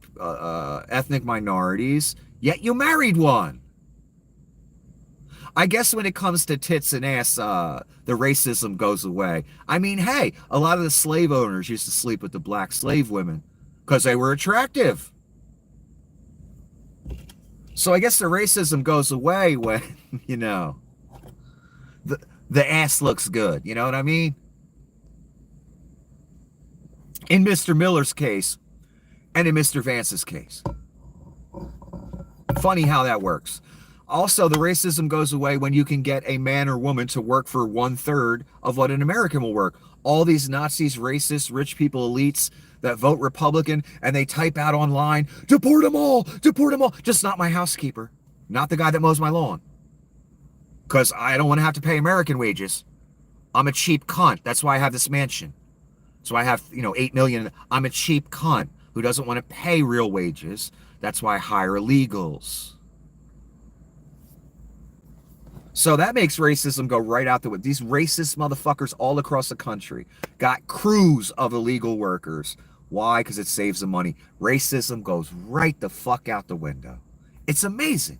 ethnic minorities, yet you married one. I guess when it comes to tits and ass, the racism goes away. I mean, hey, a lot of the slave owners used to sleep with the black slave women because they were attractive. So I guess the racism goes away when, you know, the, the ass looks good. You know what I mean? In Mr. Miller's case and in Mr. Vance's case. Funny how that works. Also, the racism goes away when you can get a man or woman to work for 1/3 of what an American will work. All these Nazis, racists, rich people, elites that vote Republican and they type out online, deport them all, deport them all. Just not my housekeeper, not the guy that mows my lawn. Because I don't want to have to pay American wages. I'm a cheap cunt. That's why I have this mansion. So I have, 8 million. I'm a cheap cunt who doesn't want to pay real wages. That's why I hire illegals. So that makes racism go right out the window. These racist motherfuckers all across the country got crews of illegal workers. Why? Because it saves them money. Racism goes right the fuck out the window. It's amazing.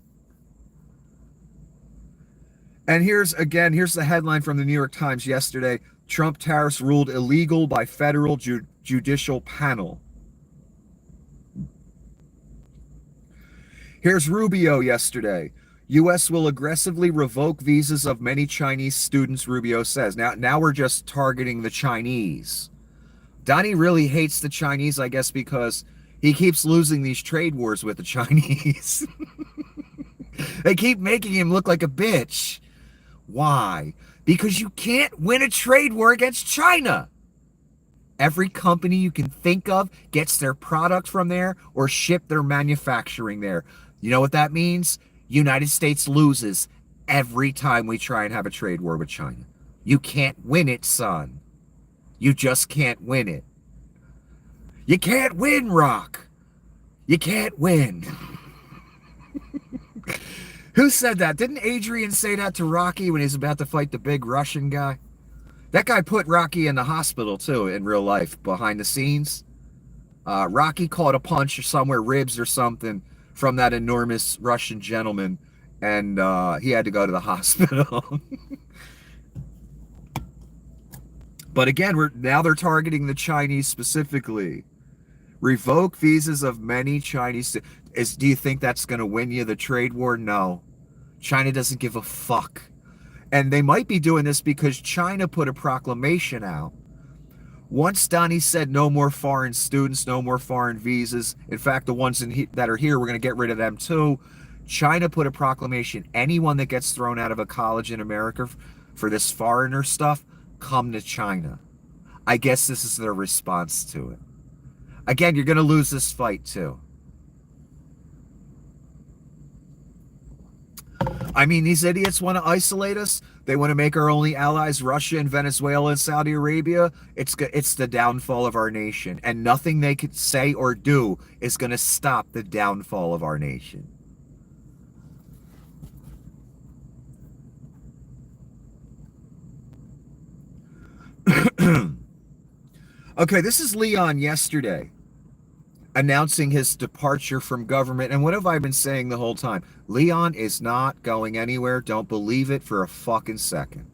And here's the headline from the New York Times yesterday. Trump tariffs ruled illegal by federal judicial panel. Here's Rubio yesterday. U.S. will aggressively revoke visas of many Chinese students, Rubio says. Now we're just targeting the Chinese. Donnie really hates the Chinese, I guess, because he keeps losing these trade wars with the Chinese. They keep making him look like a bitch. Why? Because you can't win a trade war against China. Every company you can think of gets their product from there or ship their manufacturing there. You know what that means? United States loses every time we try and have a trade war with China. You can't win it, son. You just can't win it. You can't win, Rock. You can't win. Who said that? Didn't Adrian say that to Rocky when he's about to fight the big Russian guy? That guy put Rocky in the hospital, too, in real life, behind the scenes. Rocky caught a punch or somewhere, ribs or something, from that enormous Russian gentleman, and he had to go to the hospital. But again, now they're targeting the Chinese specifically. Revoke visas of many Chinese. Do you think that's going to win you the trade war? No. China doesn't give a fuck. And they might be doing this because China put a proclamation out. Once Donnie said no more foreign students, no more foreign visas. In fact, the ones that are here, we're going to get rid of them too. China put a proclamation. Anyone that gets thrown out of a college in America for this foreigner stuff, come to China. I guess this is their response to it. Again, you're going to lose this fight too. I mean, these idiots want to isolate us. They want to make our only allies Russia and Venezuela and Saudi Arabia. It's the downfall of our nation. And nothing they could say or do is going to stop the downfall of our nation. Okay, this is Leon yesterday announcing his departure from government. And what have I been saying the whole time? Leon is not going anywhere. Don't believe it for a fucking second.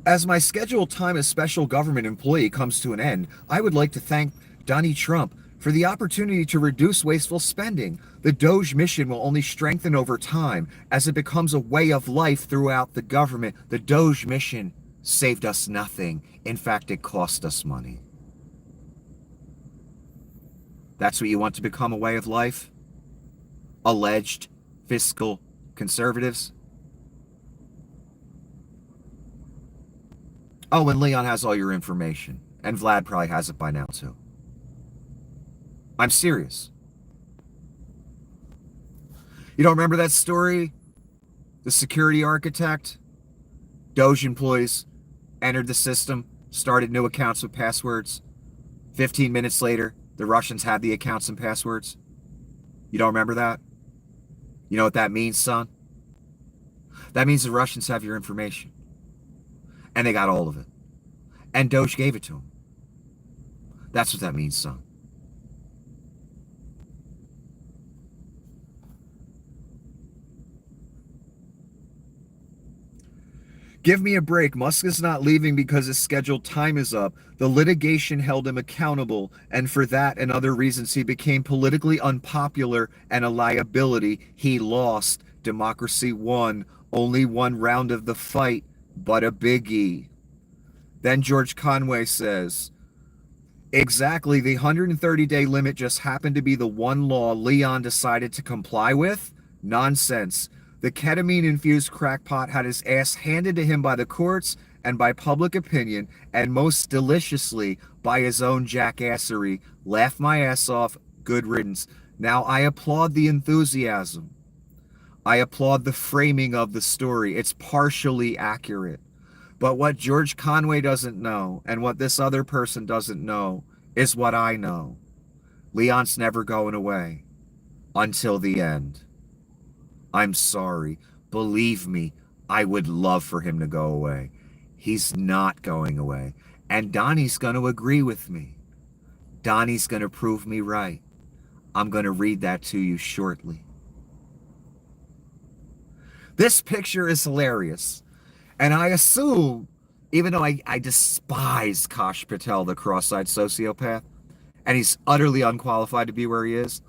As my scheduled time as special government employee comes to an end, I would like to thank Donnie Trump for the opportunity to reduce wasteful spending. The DOGE mission will only strengthen over time as it becomes a way of life throughout the government. The DOGE mission saved us nothing. In fact, it cost us money. That's what you want to become a way of life? Alleged fiscal conservatives? Oh, and Leon has all your information. And Vlad probably has it by now, too. I'm serious. You don't remember that story? The security architect? DOGE employees entered the system, started new accounts with passwords. 15 minutes later, the Russians had the accounts and passwords. You don't remember that? You know what that means, son? That means the Russians have your information. And they got all of it. And DOGE gave it to them. That's what that means, son. Give me a break. Musk is not leaving because his scheduled time is up. The litigation held him accountable, and for that and other reasons, he became politically unpopular and a liability. He lost. Democracy won. Only one round of the fight, but a biggie. Then George Conway says, exactly, the 130-day limit just happened to be the one law Leon decided to comply with? Nonsense. The ketamine-infused crackpot had his ass handed to him by the courts and by public opinion, and most deliciously by his own jackassery. Laugh my ass off, good riddance. Now I applaud the enthusiasm. I applaud the framing of the story. It's partially accurate. But what George Conway doesn't know, and what this other person doesn't know, is what I know. Leon's never going away. Until the end. I'm sorry. Believe me, I would love for him to go away. He's not going away. And Donnie's going to agree with me. Donnie's going to prove me right. I'm going to read that to you shortly. This picture is hilarious. And I assume, even though I despise Kash Patel, the cross-eyed sociopath, and he's utterly unqualified to be where he is,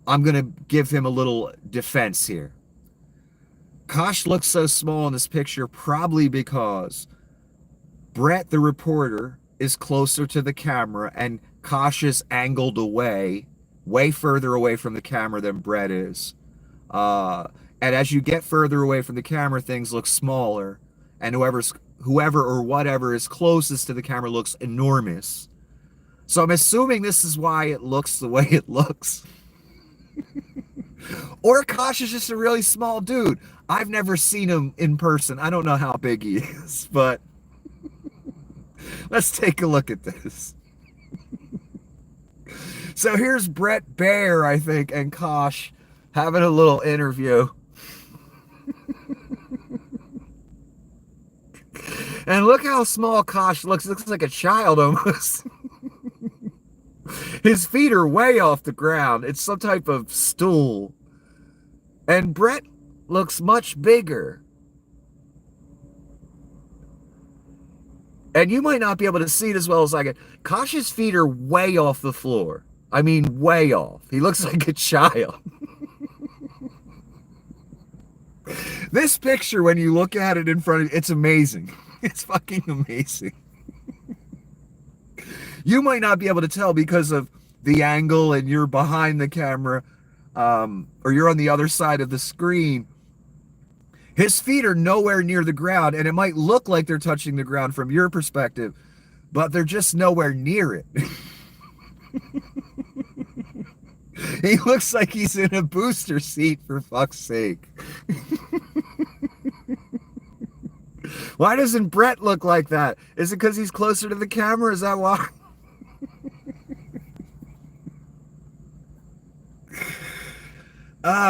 I'm going to give him a little defense here. Kash looks so small in this picture probably because Brett, the reporter, is closer to the camera and Kash is angled away, way further away from the camera than Brett is. And as you get further away from the camera, things look smaller, and whoever or whatever is closest to the camera looks enormous. So I'm assuming this is why it looks the way it looks. Or Kash is just a really small dude. I've never seen him in person. I don't know how big he is, but let's take a look at this. So here's Brett Baer, I think, and Kash having a little interview. And look how small Kash looks. Looks like a child almost. His feet are way off the ground. It's some type of stool. And Brett looks much bigger. And you might not be able to see it as well as I can. Kash's feet are way off the floor. I mean, way off. He looks like a child. This picture, when you look at it in front of you, it's amazing. It's fucking amazing. You might not be able to tell because of the angle and you're behind the camera, or you're on the other side of the screen. His feet are nowhere near the ground, and it might look like they're touching the ground from your perspective, but they're just nowhere near it. He looks like he's in a booster seat, for fuck's sake. Why doesn't Brett look like that? Is it because he's closer to the camera? Is that why?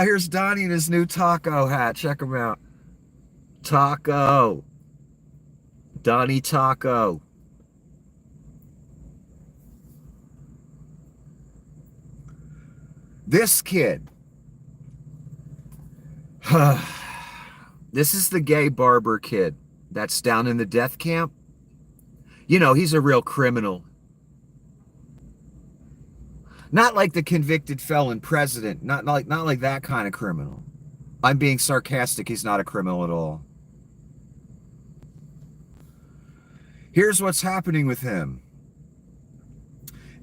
Here's Donnie in his new taco hat. Check him out. Taco. Donnie Taco. This kid. This is the gay barber kid that's down in the death camp. You know, he's a real criminal. Not like the convicted felon president. Not like that kind of criminal. I'm being sarcastic. He's not a criminal at all. Here's what's happening with him.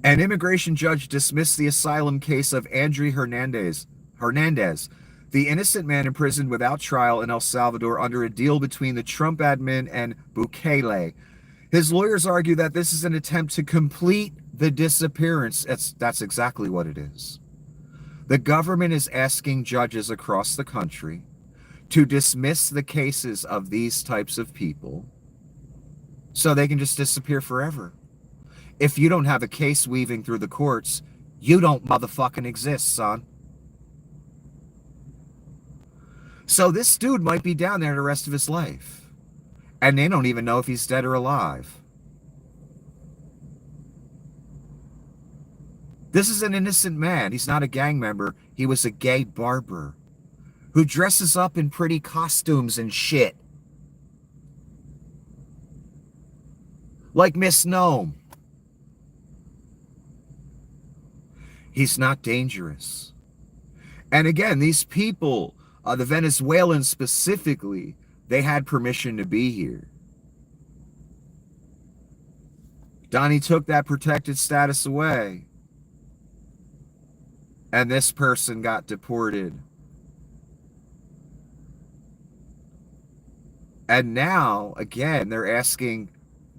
An immigration judge dismissed the asylum case of André Hernandez, the innocent man imprisoned without trial in El Salvador under a deal between the Trump admin and Bukele. His lawyers argue that this is an attempt to complete the disappearance. That's exactly what it is. The government is asking judges across the country to dismiss the cases of these types of people so they can just disappear forever. If you don't have a case weaving through the courts, you don't motherfucking exist, son. So this dude might be down there the rest of his life. And they don't even know if he's dead or alive. This is an innocent man. He's not a gang member. He was a gay barber who dresses up in pretty costumes and shit. Like Miss Gnome. He's not dangerous. And again, these people, the Venezuelans specifically, they had permission to be here. Donnie took that protected status away. And this person got deported. And now, again, they're asking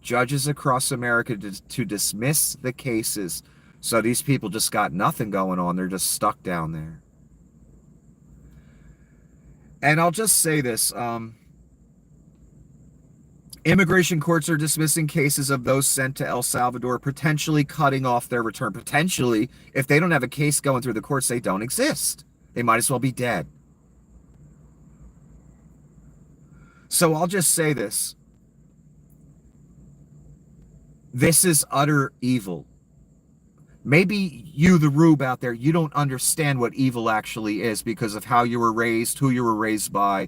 judges across America to dismiss the cases. So these people just got nothing going on. They're just stuck down there. And I'll just say this. Immigration courts are dismissing cases of those sent to El Salvador, potentially cutting off their return. Potentially, if they don't have a case going through the courts, they don't exist. They might as well be dead. So I'll just say this. This is utter evil. Maybe you, the rube out there, you don't understand what evil actually is because of how you were raised, who you were raised by,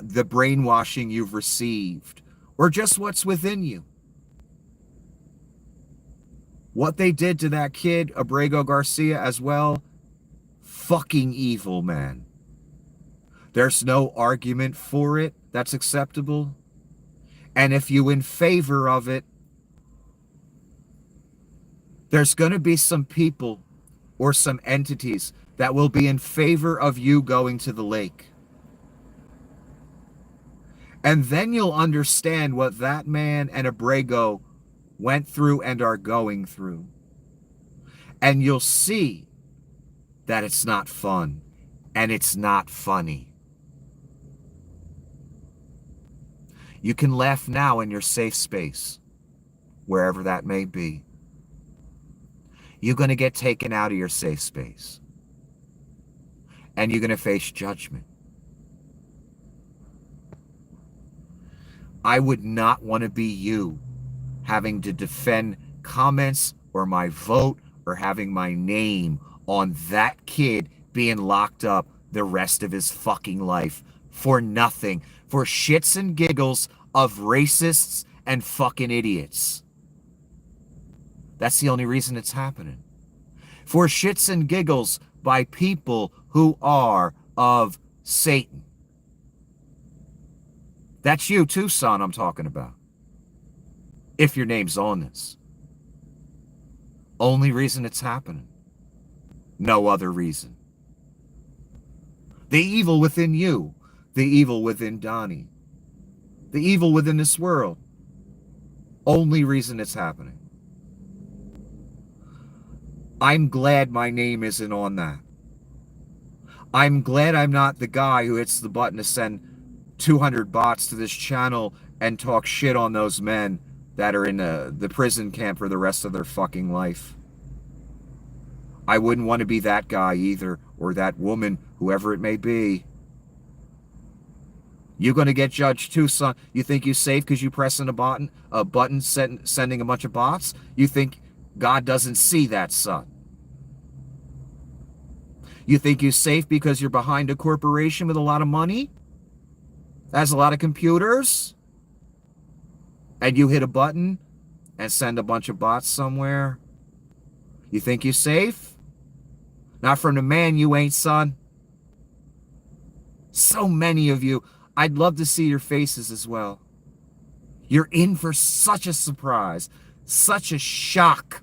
the brainwashing you've received, or just what's within you. What they did to that kid, Abrego Garcia, as well, fucking evil, man. There's no argument for it that's acceptable. And if you in favor of it, there's going to be some people or some entities that will be in favor of you going to the lake. And then you'll understand what that man and Abrego went through and are going through. And you'll see that it's not fun and it's not funny. You can laugh now in your safe space, wherever that may be. You're going to get taken out of your safe space. And you're going to face judgment. I would not want to be you, having to defend comments or my vote or having my name on that kid being locked up the rest of his fucking life for nothing, for shits and giggles of racists and fucking idiots. That's the only reason it's happening. For shits and giggles by people who are of Satan. That's you too, son, I'm talking about. If your name's on this. Only reason it's happening. No other reason. The evil within you. The evil within Donnie. The evil within this world. Only reason it's happening. I'm glad my name isn't on that. I'm glad I'm not the guy who hits the button to send 200 bots to this channel and talk shit on those men that are in the prison camp for the rest of their fucking life. I wouldn't want to be that guy either, or that woman, whoever it may be. You're going to get judged too, son. You think you're safe because you're pressing a button sending a bunch of bots? You think God doesn't see that, son? You think you're safe because you're behind a corporation with a lot of money? Has a lot of computers? And you hit a button and send a bunch of bots somewhere? You think you're safe? Not from the man you ain't, son. So many of you. I'd love to see your faces as well. You're in for such a surprise, such a shock.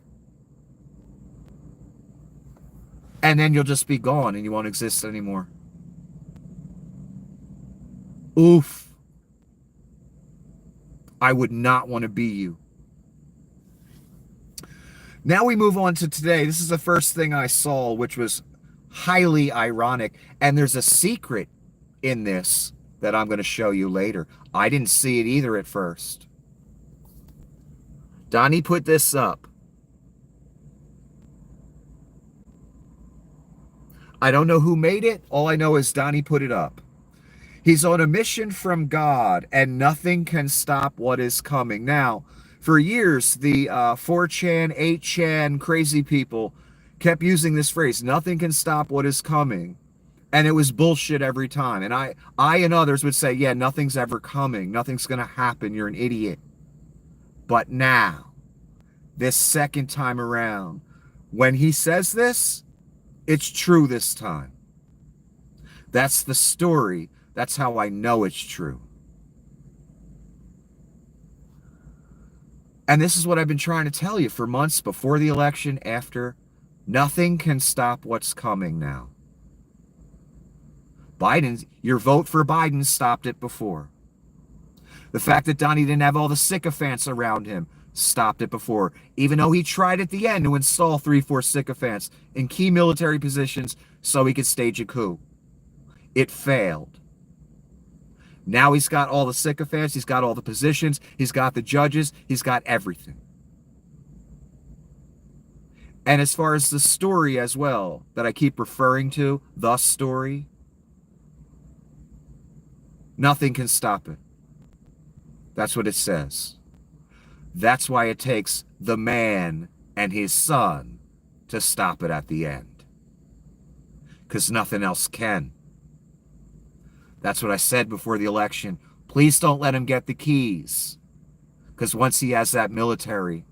And then you'll just be gone and you won't exist anymore. Oof. I would not want to be you. Now we move on to today. This is the first thing I saw, which was highly ironic. And there's a secret in this that I'm going to show you later. I didn't see it either at first. Donnie put this up. I don't know who made it. All I know is Donnie put it up. He's on a mission from God, and nothing can stop what is coming. Now, for years, the 4chan, 8chan crazy people kept using this phrase, nothing can stop what is coming. And it was bullshit every time. And I and others would say, yeah, nothing's ever coming. Nothing's going to happen. You're an idiot. But now, this second time around, when he says this, it's true this time. That's the story. That's how I know it's true. And this is what I've been trying to tell you for months, before the election, after. Nothing can stop what's coming now. Your vote for Biden stopped it before. The fact that Donnie didn't have all the sycophants around him stopped it before. Even though he tried at the end to install 3-4 sycophants in key military positions so he could stage a coup. It failed. Now he's got all the sycophants, he's got all the positions, he's got the judges, he's got everything. And as far as the story as well, that I keep referring to, the story, nothing can stop it. That's what it says. That's why it takes the man and his son to stop it at the end. Because nothing else can. That's what I said before the election. Please don't let him get the keys. Because once he has that military,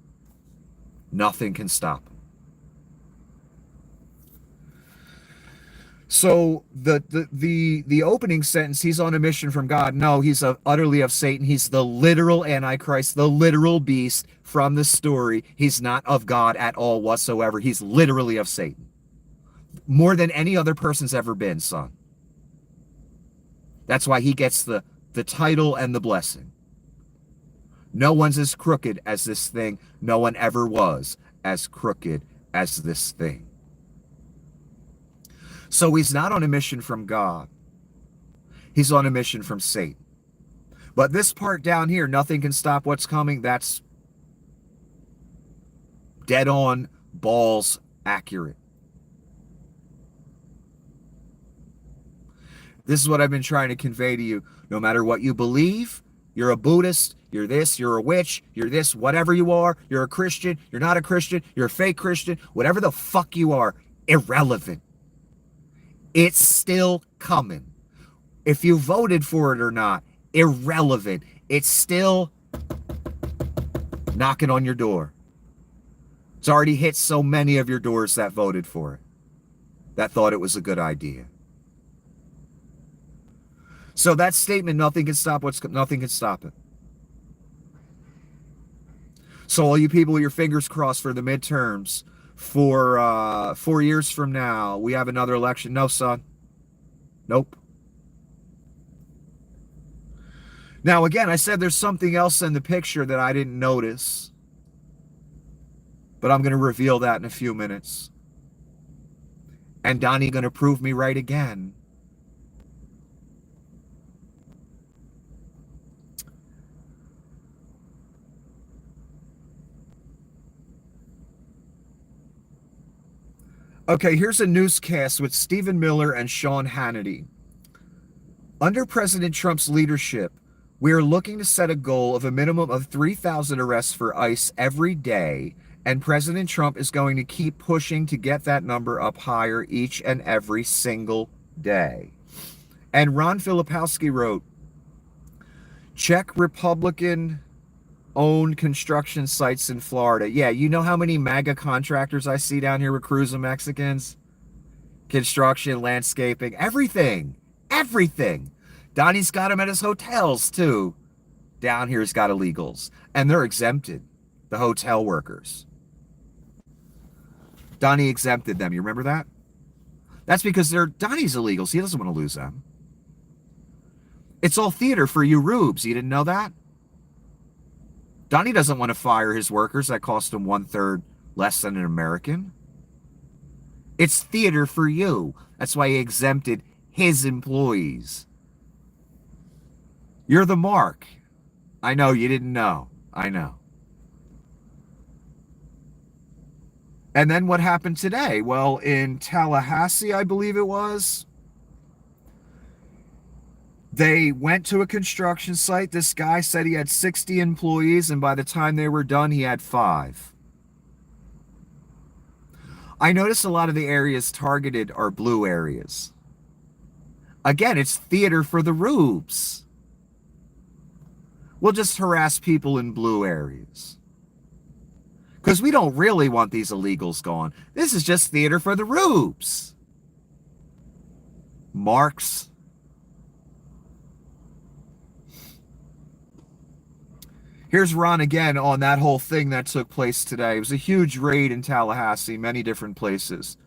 nothing can stop him. So the opening sentence, he's on a mission from God. No, he's utterly of Satan. He's the literal Antichrist, the literal beast from the story. He's not of God at all whatsoever. He's literally of Satan. More than any other person's ever been, son. That's why he gets the title and the blessing. No one's as crooked as this thing. No one ever was as crooked as this thing. So he's not on a mission from God. He's on a mission from Satan. But this part down here, nothing can stop what's coming, that's dead on, balls accurate. This is what I've been trying to convey to you. No matter what you believe, you're a Buddhist, you're this, you're a witch, you're this, whatever you are, you're a Christian, you're not a Christian, you're a fake Christian, whatever the fuck you are, irrelevant. It's still coming. If you voted for it or not, irrelevant. It's still knocking on your door. It's already hit so many of your doors that voted for it, that thought it was a good idea. So that statement, nothing can stop nothing can stop it. So all you people with your fingers crossed for the midterms, for 4 years from now, we have another election. No, son. Nope. Now, again, I said there's something else in the picture that I didn't notice, but I'm going to reveal that in a few minutes. And Donnie going to prove me right again. Okay, here's a newscast with Stephen Miller and Sean Hannity. Under President Trump's leadership, we are looking to set a goal of a minimum of 3,000 arrests for ICE every day, and President Trump is going to keep pushing to get that number up higher each and every single day. And Ron Filipowski wrote, check Republican-owned construction sites in Florida. Yeah, you know how many MAGA contractors I see down here with crews of Mexicans? Construction, landscaping, everything. Everything. Donnie's got them at his hotels, too. Down here he's got illegals. And they're exempted, the hotel workers. Donnie exempted them. You remember that? That's because they're Donnie's illegals. He doesn't want to lose them. It's all theater for you rubes. You didn't know that? Donnie doesn't want to fire his workers that cost him 1/3 less than an American. It's theater for you. That's why he exempted his employees. You're the mark. I know you didn't know. I know. And then what happened today? Well, in Tallahassee, I believe it was, they went to a construction site. This guy said he had 60 employees, and by the time they were done, he had 5. I notice a lot of the areas targeted are blue areas. Again, it's theater for the rubes. We'll just harass people in blue areas. Because we don't really want these illegals gone. This is just theater for the rubes. Marx. Here's Ron again on that whole thing that took place today. It was a huge raid in Tallahassee, many different places.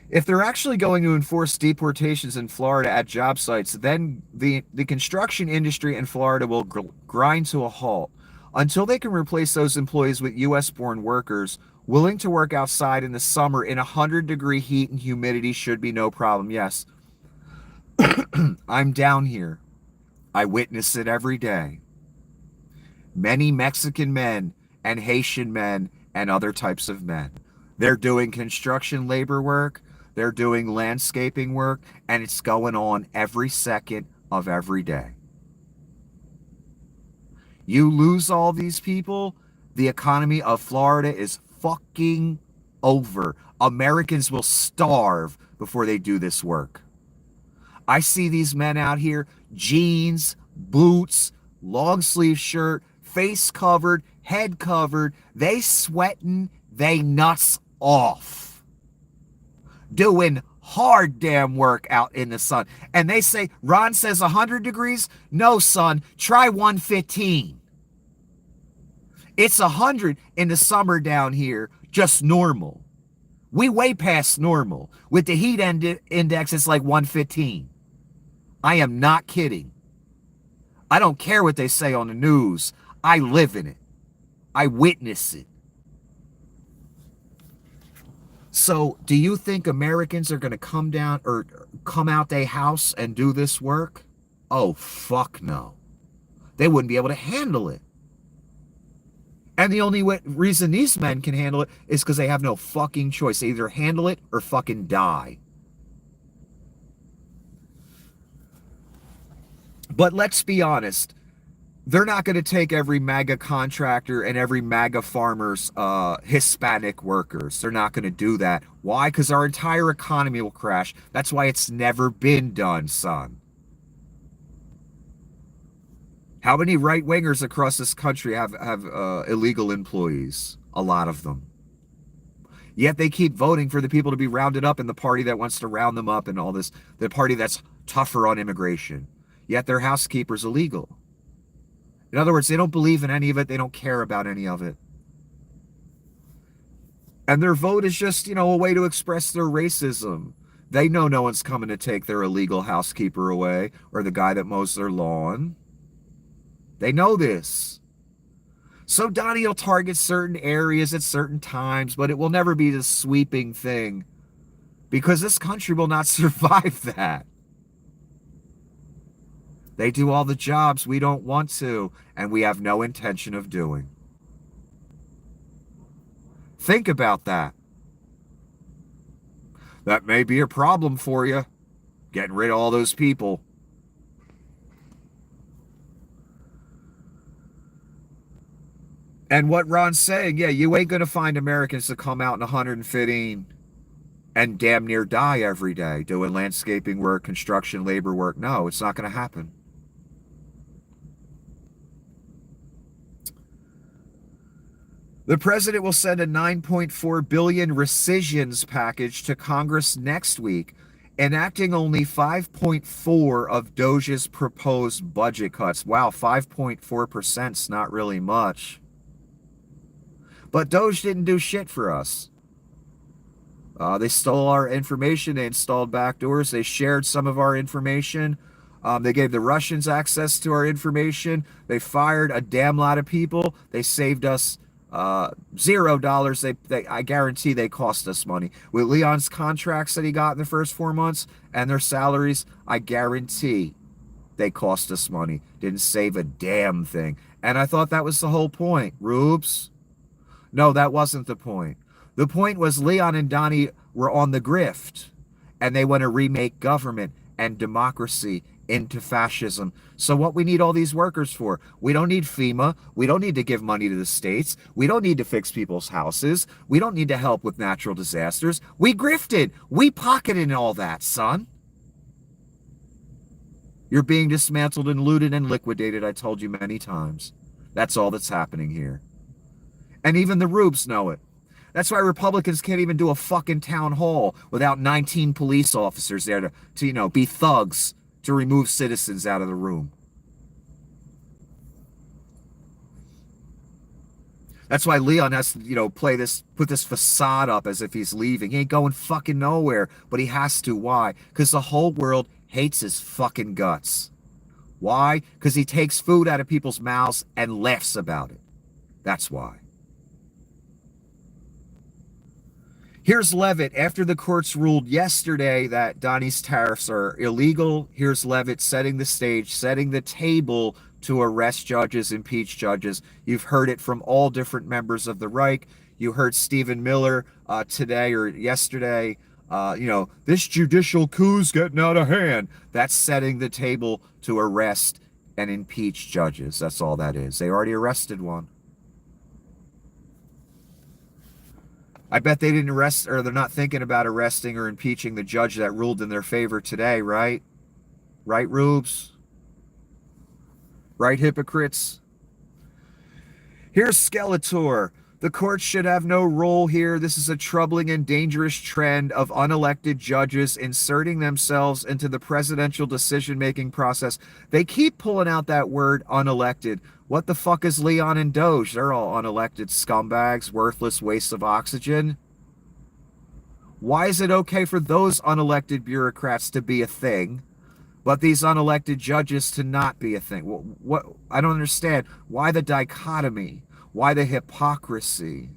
If they're actually going to enforce deportations in Florida at job sites, then the construction industry in Florida will grind to a halt. Until they can replace those employees with U.S.-born workers, willing to work outside in the summer in 100-degree heat and humidity should be no problem. Yes, I'm down here. I witness it every day. Many Mexican men and Haitian men and other types of men. They're doing construction labor work. They're doing landscaping work. And it's going on every second of every day. You lose all these people, the economy of Florida is fucking over. Americans will starve before they do this work. I see these men out here, jeans, boots, long sleeve shirt, face covered, head covered. They sweating they nuts off. Doing hard damn work out in the sun. And they say, Ron says 100 degrees? No, son, try 115. It's 100 in the summer down here, just normal. We way past normal. With the heat index, it's like 115. I am not kidding. I don't care what they say on the news. I live in it. I witness it. So, do you think Americans are going to come down or come out their house and do this work? Oh, fuck no. They wouldn't be able to handle it. And the only reason these men can handle it is because they have no fucking choice. They either handle it or fucking die. But let's be honest. They're not going to take every MAGA contractor and every MAGA farmer's Hispanic workers. They're not going to do that. Why? Because our entire economy will crash. That's why it's never been done, son. How many right-wingers across this country have illegal employees? A lot of them. Yet they keep voting for the people to be rounded up in the party that wants to round them up and all this. The party that's tougher on immigration. Yet their housekeeper's illegal. In other words, they don't believe in any of it. They don't care about any of it. And their vote is just, a way to express their racism. They know no one's coming to take their illegal housekeeper away or the guy that mows their lawn. They know this. So Donnie will target certain areas at certain times, but it will never be this sweeping thing because this country will not survive that. They do all the jobs we don't want to, and we have no intention of doing. Think about that. That may be a problem for you, getting rid of all those people. And what Ron's saying, yeah, you ain't going to find Americans to come out in 115 and damn near die every day doing landscaping work, construction, labor work. No, it's not going to happen. The president will send a $9.4 billion rescissions package to Congress next week, enacting only 5.4% of DOGE's proposed budget cuts. Wow, 5.4% is not really much. But DOGE didn't do shit for us. They stole our information. They installed backdoors. They shared some of our information. They gave the Russians access to our information. They fired a damn lot of people. They saved us $0. I guarantee they cost us money. With Leon's contracts that he got in the first 4 months and their salaries, I guarantee they cost us money. Didn't save a damn thing. And I thought that was the whole point. Rubes? No, that wasn't the point. The point was Leon and Donnie were on the grift, and they want to remake government and democracy into fascism. So what we need all these workers for? We don't need FEMA. We don't need to give money to the states. We don't need to fix people's houses. We don't need to help with natural disasters. We grifted. We pocketed all that, son. You're being dismantled and looted and liquidated, I told you many times. That's all that's happening here. And even the rubes know it. That's why Republicans can't even do a fucking town hall without 19 police officers there to you know, be thugs to remove citizens out of the room. That's why Leon has to, you know, put this facade up as if he's leaving. He ain't going fucking nowhere, but he has to. Why? Because the whole world hates his fucking guts. Why? Because he takes food out of people's mouths and laughs about it. That's why. Here's Levitt. After the courts ruled yesterday that Donnie's tariffs are illegal, here's Levitt setting the stage, setting the table to arrest judges, impeach judges. You've heard it from all different members of the Reich. You heard Stephen Miller today or yesterday. You know, this judicial coup's getting out of hand. That's setting the table to arrest and impeach judges. That's all that is. They already arrested one. I bet they didn't arrest, or they're not thinking about arresting or impeaching the judge that ruled in their favor today, right? Right, rubes? Right, hypocrites? Here's Skeletor. The courts should have no role here. This is a troubling and dangerous trend of unelected judges inserting themselves into the presidential decision-making process. They keep pulling out that word unelected. What the fuck is Leon and DOGE? They're all unelected scumbags, worthless wastes of oxygen. Why is it okay for those unelected bureaucrats to be a thing, but these unelected judges to not be a thing? What I don't understand. Why the dichotomy? Why the hypocrisy?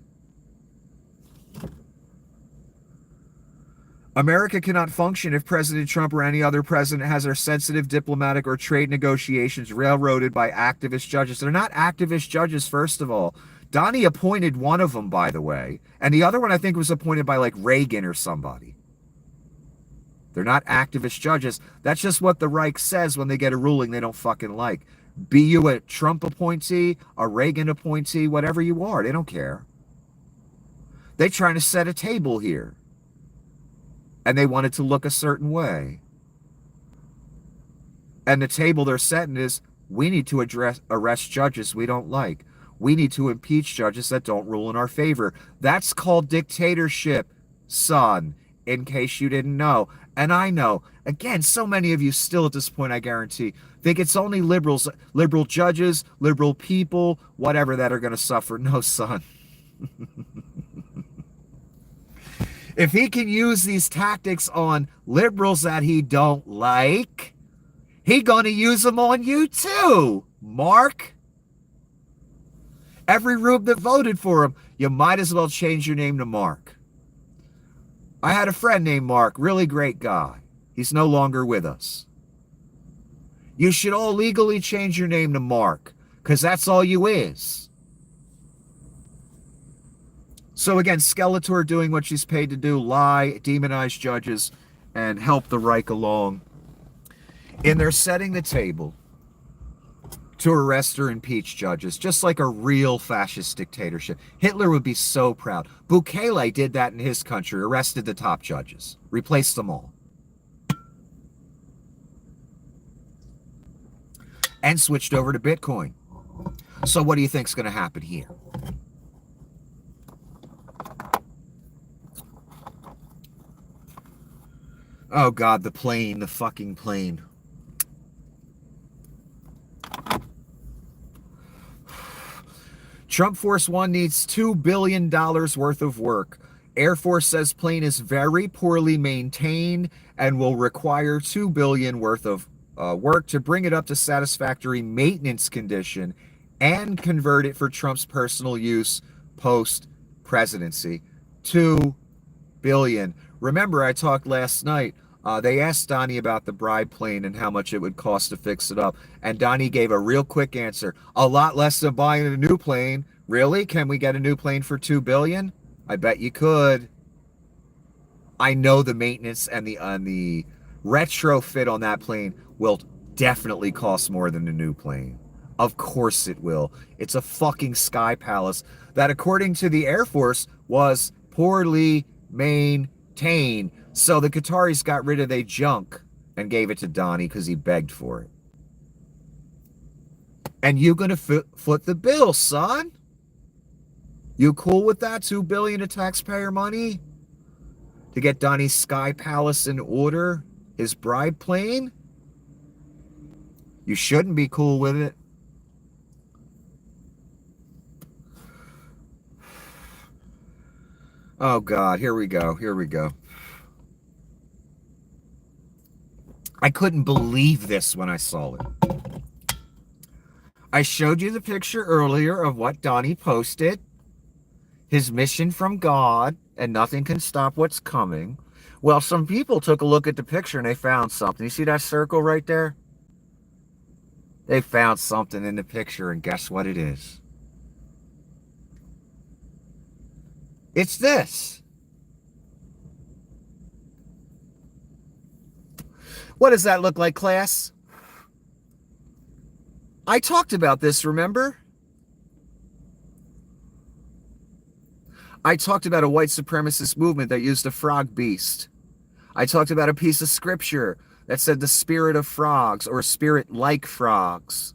America cannot function if President Trump or any other president has our sensitive diplomatic or trade negotiations railroaded by activist judges. They're not activist judges, first of all. Donnie appointed one of them, by the way. And the other one, I think, was appointed by, like, Reagan or somebody. They're not activist judges. That's just what the Reich says when they get a ruling they don't fucking like. Be you a Trump appointee, a Reagan appointee, whatever you are. They don't care. They're trying to set a table here. And they want it to look a certain way. And the table they're setting is, we need to arrest judges we don't like. We need to impeach judges that don't rule in our favor. That's called dictatorship, son, in case you didn't know. And I know, again, so many of you still at this point, I guarantee, think it's only liberals, liberal judges, liberal people, whatever, that are going to suffer. No, son. If he can use these tactics on liberals that he don't like, he gonna use them on you too, Mark. Every rube that voted for him, you might as well change your name to Mark. I had a friend named Mark, really great guy. He's no longer with us. You should all legally change your name to Mark, because that's all you is. So again, Skeletor doing what she's paid to do, lie, demonize judges, and help the Reich along. And they're setting the table to arrest or impeach judges, just like a real fascist dictatorship. Hitler would be so proud. Bukele did that in his country, arrested the top judges, replaced them all. And switched over to Bitcoin. So what do you think's going to happen here? Oh, God, the plane, the fucking plane. Trump Force One needs $2 billion worth of work. Air Force says plane is very poorly maintained and will require $2 billion worth of work to bring it up to satisfactory maintenance condition and convert it for Trump's personal use post-presidency. $2 billion. Remember, I talked last night. They asked Donnie about the bride plane and how much it would cost to fix it up. And Donnie gave a real quick answer. A lot less than buying a new plane. Really? Can we get a new plane for $2 billion? I bet you could. I know the maintenance and the retrofit on that plane will definitely cost more than a new plane. Of course it will. It's a fucking sky palace that, according to the Air Force, was poorly maintained. So the Qataris got rid of their junk and gave it to Donnie because he begged for it. And you gonna foot the bill, son? You cool with that? $2 billion of taxpayer money to get Donnie's sky palace in order? His bride plane? You shouldn't be cool with it. Oh God, here we go. Here we go. I couldn't believe this when I saw it. I showed you the picture earlier of what Donnie posted. His mission from God, and nothing can stop what's coming. Well, some people took a look at the picture and they found something. You see that circle right there? They found something in the picture, and guess what it is? It's this. What does that look like, class? I talked about this, remember? I talked about a white supremacist movement that used a frog beast. I talked about a piece of scripture that said the spirit of frogs, or spirit like frogs,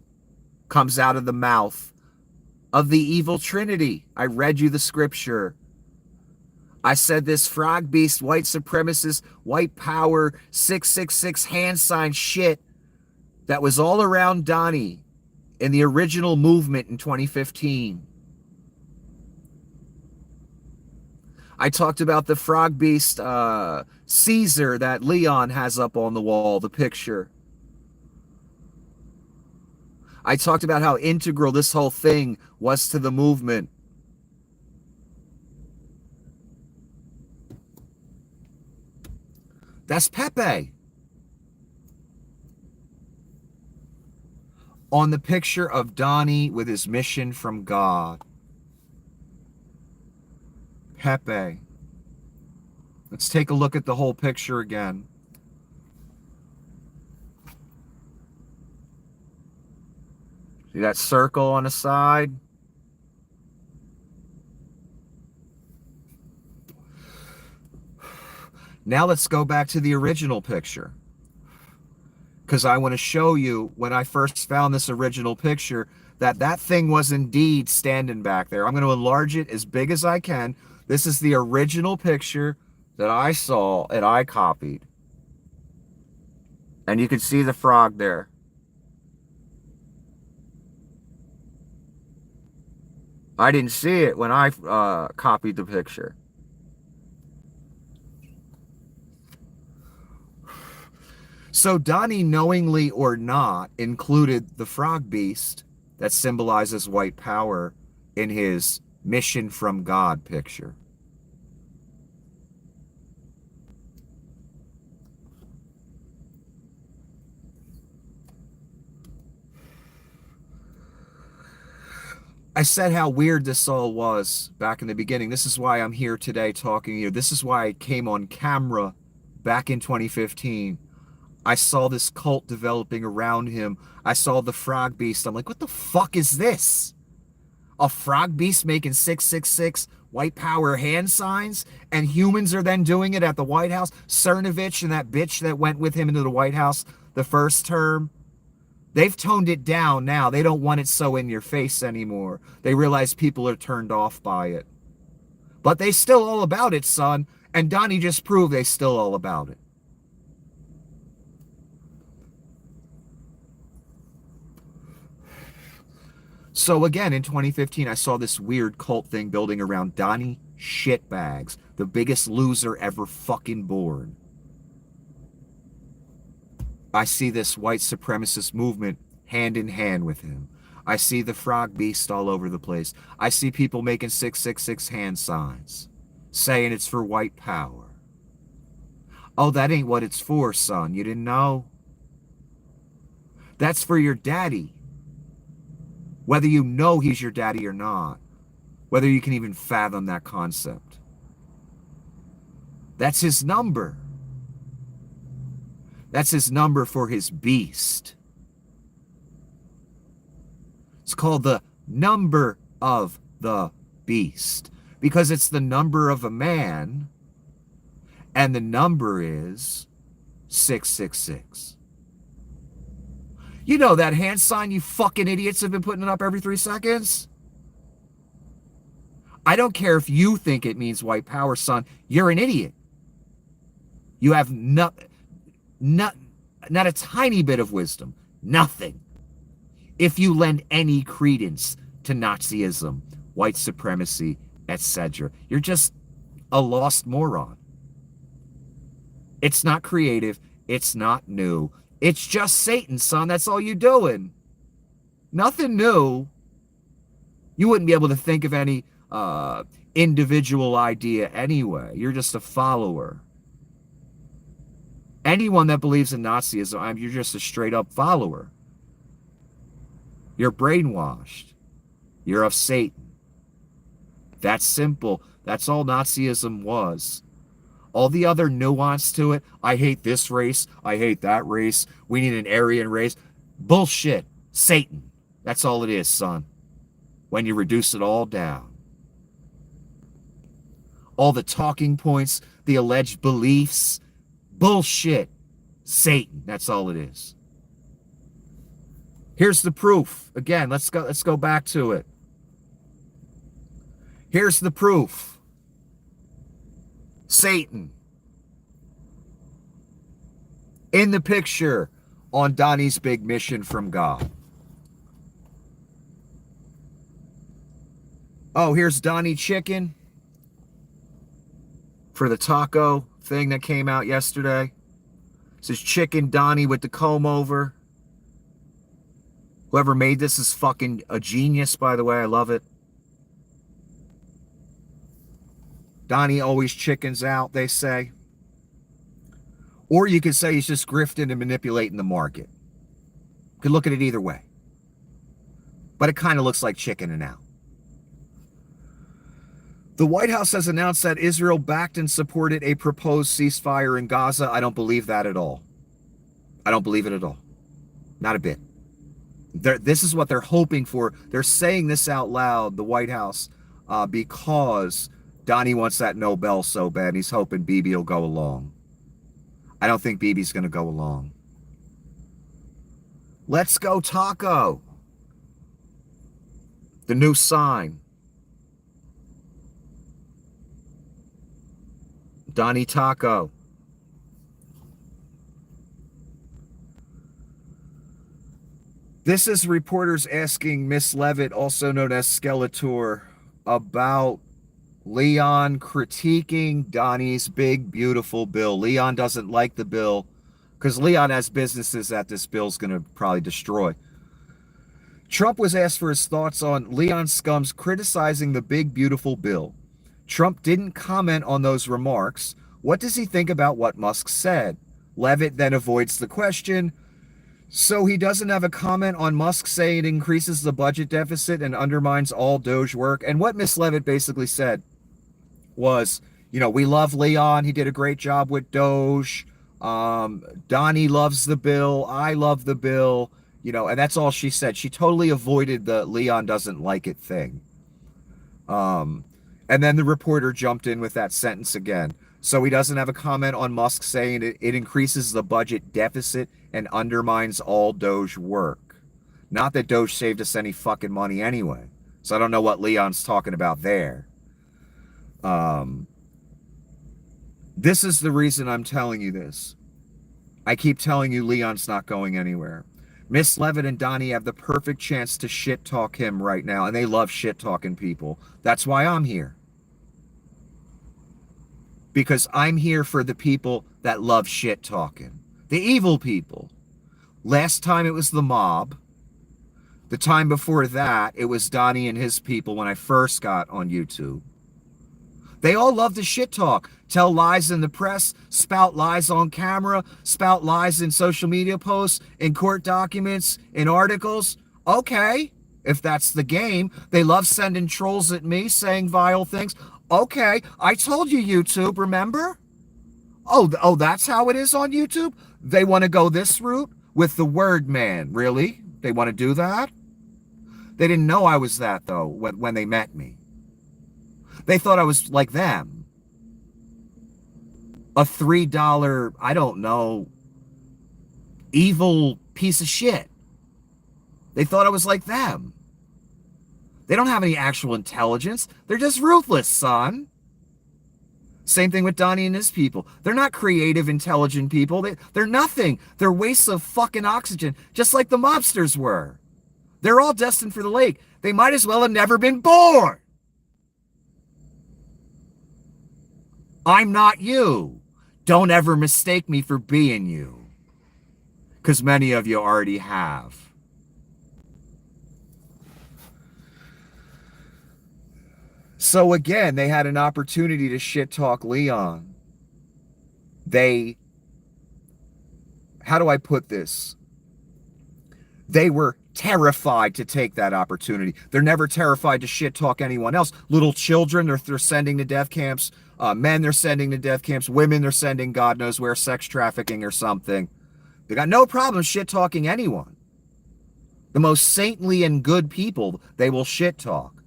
comes out of the mouth of the evil trinity. I read you the scripture. I said this frog beast, white supremacist, white power, 666 hand sign shit that was all around Donnie in the original movement in 2015. I talked about the frog beast Caesar that Leon has up on the wall, the picture. I talked about how integral this whole thing was to the movement. That's Pepe. On the picture of Donnie with his mission from God. Pepe. Let's take a look at the whole picture again. See that circle on the side? Now let's go back to the original picture, because I want to show you when I first found this original picture that that thing was indeed standing back there. I'm going to enlarge it as big as I can. This is the original picture that I saw and I copied. And you can see the frog there. I didn't see it when I copied the picture. So Donnie, knowingly or not, included the frog beast that symbolizes white power in his mission from God picture. I said how weird this all was back in the beginning. This is why I'm here today talking to you. This is why I came on camera back in 2015. I saw this cult developing around him. I saw the frog beast. I'm like, what the fuck is this? A frog beast making 666 white power hand signs, and humans are then doing it at the White House? Cernovich and that bitch that went with him into the White House the first term. They've toned it down now. They don't want it so in your face anymore. They realize people are turned off by it. But they still all about it, son. And Donnie just proved they still all about it. So again, in 2015, I saw this weird cult thing building around Donnie Shitbags, the biggest loser ever fucking born. I see this white supremacist movement hand in hand with him. I see the frog beast all over the place. I see people making 666 hand signs, saying it's for white power. Oh, that ain't what it's for, son. You didn't know? That's for your daddy. Whether you know he's your daddy or not. Whether you can even fathom that concept. That's his number. That's his number for his beast. It's called the number of the beast, because it's the number of a man, and the number is 666. You know that hand sign you fucking idiots have been putting it up every 3 seconds? I don't care if you think it means white power, son. You're an idiot. You have not a tiny bit of wisdom. Nothing. If you lend any credence to Nazism, white supremacy, etc., you're just a lost moron. It's not creative. It's not new. It's just Satan, son. That's all you doing. Nothing new. You wouldn't be able to think of any individual idea anyway. You're just a follower. Anyone that believes in Nazism, you're just a straight up follower. You're brainwashed. You're of Satan. That's simple. That's all Nazism was. All the other nuance to it, I hate this race, I hate that race, we need an Aryan race. Bullshit. Satan. That's all it is, son. When you reduce it all down. All the talking points, the alleged beliefs, bullshit. Satan. That's all it is. Here's the proof. Again, let's go back to it. Here's the proof. Satan. In the picture on Donnie's big mission from God. Oh, here's Donnie Chicken for the taco thing that came out yesterday. This is Chicken Donnie with the comb over. Whoever made this is fucking a genius, by the way. I love it. Donnie always chickens out, they say. Or you could say he's just grifting and manipulating the market. You could look at it either way. But it kind of looks like chickening out. The White House has announced that Israel backed and supported a proposed ceasefire in Gaza. I don't believe that at all. I don't believe it at all. Not a bit. This is what they're hoping for. They're saying this out loud, the White House, because Donnie wants that Nobel so bad, and he's hoping Bibi will go along. I don't think Bibi's going to go along. Let's go taco. The new sign. Donnie Taco. This is reporters asking Miss Levitt, also known as Skeletor, about Leon critiquing Donnie's big, beautiful bill. Leon doesn't like the bill because Leon has businesses that this bill's going to probably destroy. Trump was asked for his thoughts on Leon scum's criticizing the big, beautiful bill. Trump didn't comment on those remarks. What does he think about what Musk said? Levitt then avoids the question. So he doesn't have a comment on Musk saying it increases the budget deficit and undermines all DOGE work. And what Miss Levitt basically said was, you know, we love Leon. He did a great job with DOGE. Donnie loves the bill. I love the bill. You know, and that's all she said. She totally avoided the Leon doesn't like it thing. And then the reporter jumped in with that sentence again. So he doesn't have a comment on Musk saying it increases the budget deficit and undermines all DOGE work. Not that DOGE saved us any fucking money anyway. So I don't know what Leon's talking about there. This is the reason I'm telling you this. I keep telling you Leon's not going anywhere. Miss Levitt and Donnie have the perfect chance to shit talk him right now, and they love shit talking people. That's why I'm here. Because I'm here for the people that love shit talking. The evil people. Last time it was the mob. The time before that, it was Donnie and his people when I first got on YouTube. They all love to shit talk, tell lies in the press, spout lies on camera, spout lies in social media posts, in court documents, in articles. Okay, if that's the game. They love sending trolls at me, saying vile things. Okay, I told you YouTube, remember? Oh, that's how it is on YouTube? They want to go this route with the word man, really? They want to do that? They didn't know I was that, though, when they met me. They thought I was like them. A $3, I don't know, evil piece of shit. They thought I was like them. They don't have any actual intelligence. They're just ruthless, son. Same thing with Donnie and his people. They're not creative, intelligent people. They're nothing. They're wastes of fucking oxygen, just like the mobsters were. They're all destined for the lake. They might as well have never been born. I'm not you. Don't ever mistake me for being you. Because many of you already have. So again, they had an opportunity to shit talk Leon. How do I put this? They were terrified to take that opportunity. They're never terrified to shit talk anyone else. Little children, they're sending to death camps. Men, they're sending to death camps. Women, they're sending God knows where, sex trafficking or something. They got no problem shit talking anyone. The most saintly and good people, they will shit talk.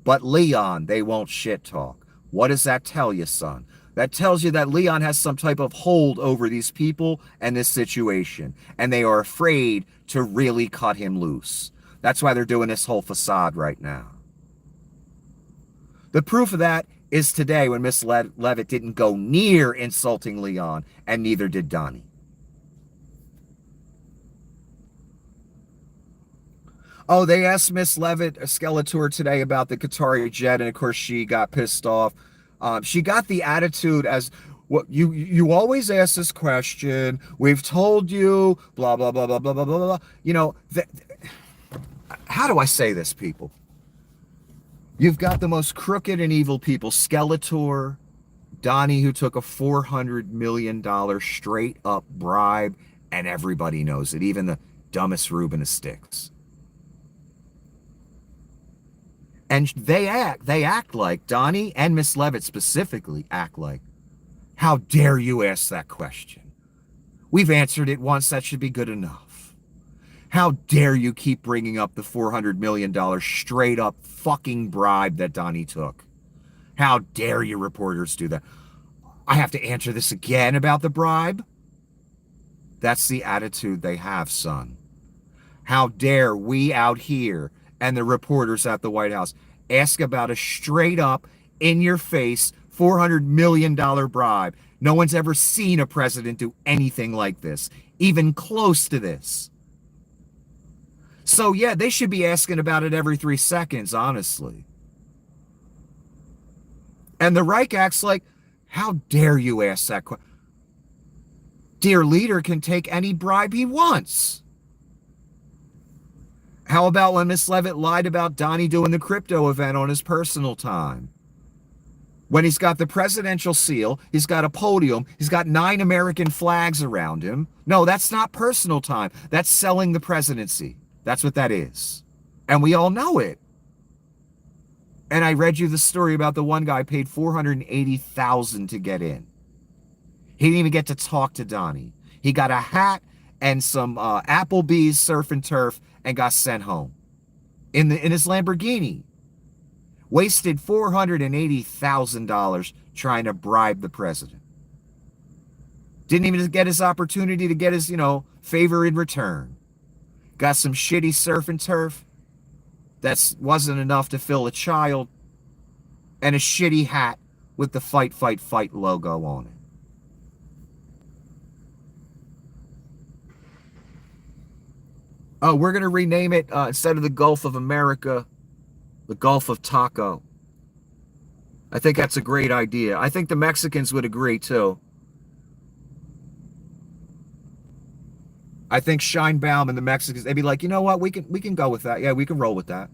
But Leon, they won't shit talk. What does that tell you, son? That tells you that Leon has some type of hold over these people and this situation. And they are afraid to really cut him loose. That's why they're doing this whole facade right now. The proof of that is today when Miss Levitt didn't go near insulting Leon, and neither did Donnie. Oh, they asked Miss Levitt, a Skeletor, today about the Qatari jet, and of course she got pissed off. She got the attitude as, what you always ask this question. We've told you, blah, blah, blah, blah, blah, blah, blah, blah. You know, how do I say this, people? You've got the most crooked and evil people. Skeletor, Donnie, who took a $400 million straight up bribe, and everybody knows it, even the dumbest Reuben of Sticks. And they act like, Donnie and Miss Levitt specifically act like, how dare you ask that question? We've answered it once, that should be good enough. How dare you keep bringing up the $400 million straight up fucking bribe that Donnie took? How dare you reporters do that? I have to answer this again about the bribe? That's the attitude they have, son. How dare we out here and the reporters at the White House ask about a straight up, in your face, $400 million bribe. No one's ever seen a president do anything like this, even close to this. So yeah, they should be asking about it every 3 seconds, honestly. And the Reich acts like, how dare you ask that question? Dear leader can take any bribe he wants. How about when Miss Levitt lied about Donnie doing the crypto event on his personal time? When he's got the presidential seal, he's got a podium, he's got 9 American flags around him. No, that's not personal time. That's selling the presidency. That's what that is. And we all know it. And I read you the story about the one guy paid $480,000 to get in. He didn't even get to talk to Donnie. He got a hat and some Applebee's surf and turf and got sent home in his Lamborghini. Wasted $480,000 trying to bribe the president. Didn't even get his opportunity to get his, favor in return. Got some shitty surf and turf that wasn't enough to fill a child, and a shitty hat with the fight, fight, fight logo on it. Oh, we're going to rename it, instead of the Gulf of America, the Gulf of Taco. I think that's a great idea. I think the Mexicans would agree, too. I think Scheinbaum and the Mexicans, they'd be like, you know what, we can go with that. Yeah, we can roll with that.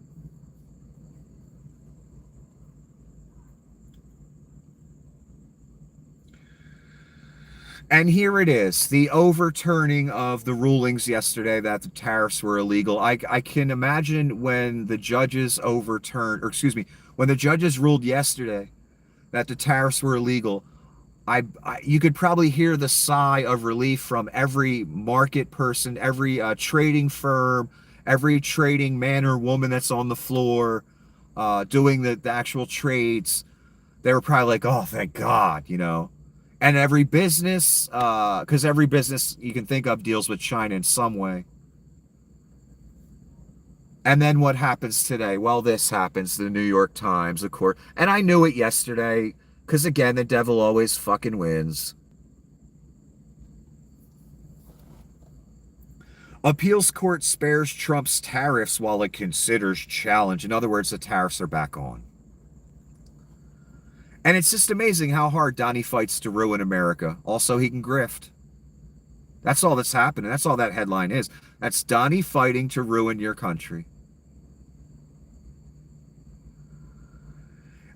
And here it is, the overturning of the rulings yesterday that the tariffs were illegal. I can imagine when the judges when the judges ruled yesterday that the tariffs were illegal, you could probably hear the sigh of relief from every market person, every trading firm, every trading man or woman that's on the floor, doing the actual trades, they were probably like, oh, thank God, you know. And every business, because every business you can think of deals with China in some way. And then what happens today? Well, this happens, the New York Times, of course. And I knew it yesterday, because again, the devil always fucking wins. Appeals court spares Trump's tariffs while it considers challenge. In other words, the tariffs are back on. And it's just amazing how hard Donnie fights to ruin America. Also, he can grift. That's all that's happening. That's all that headline is. That's Donnie fighting to ruin your country.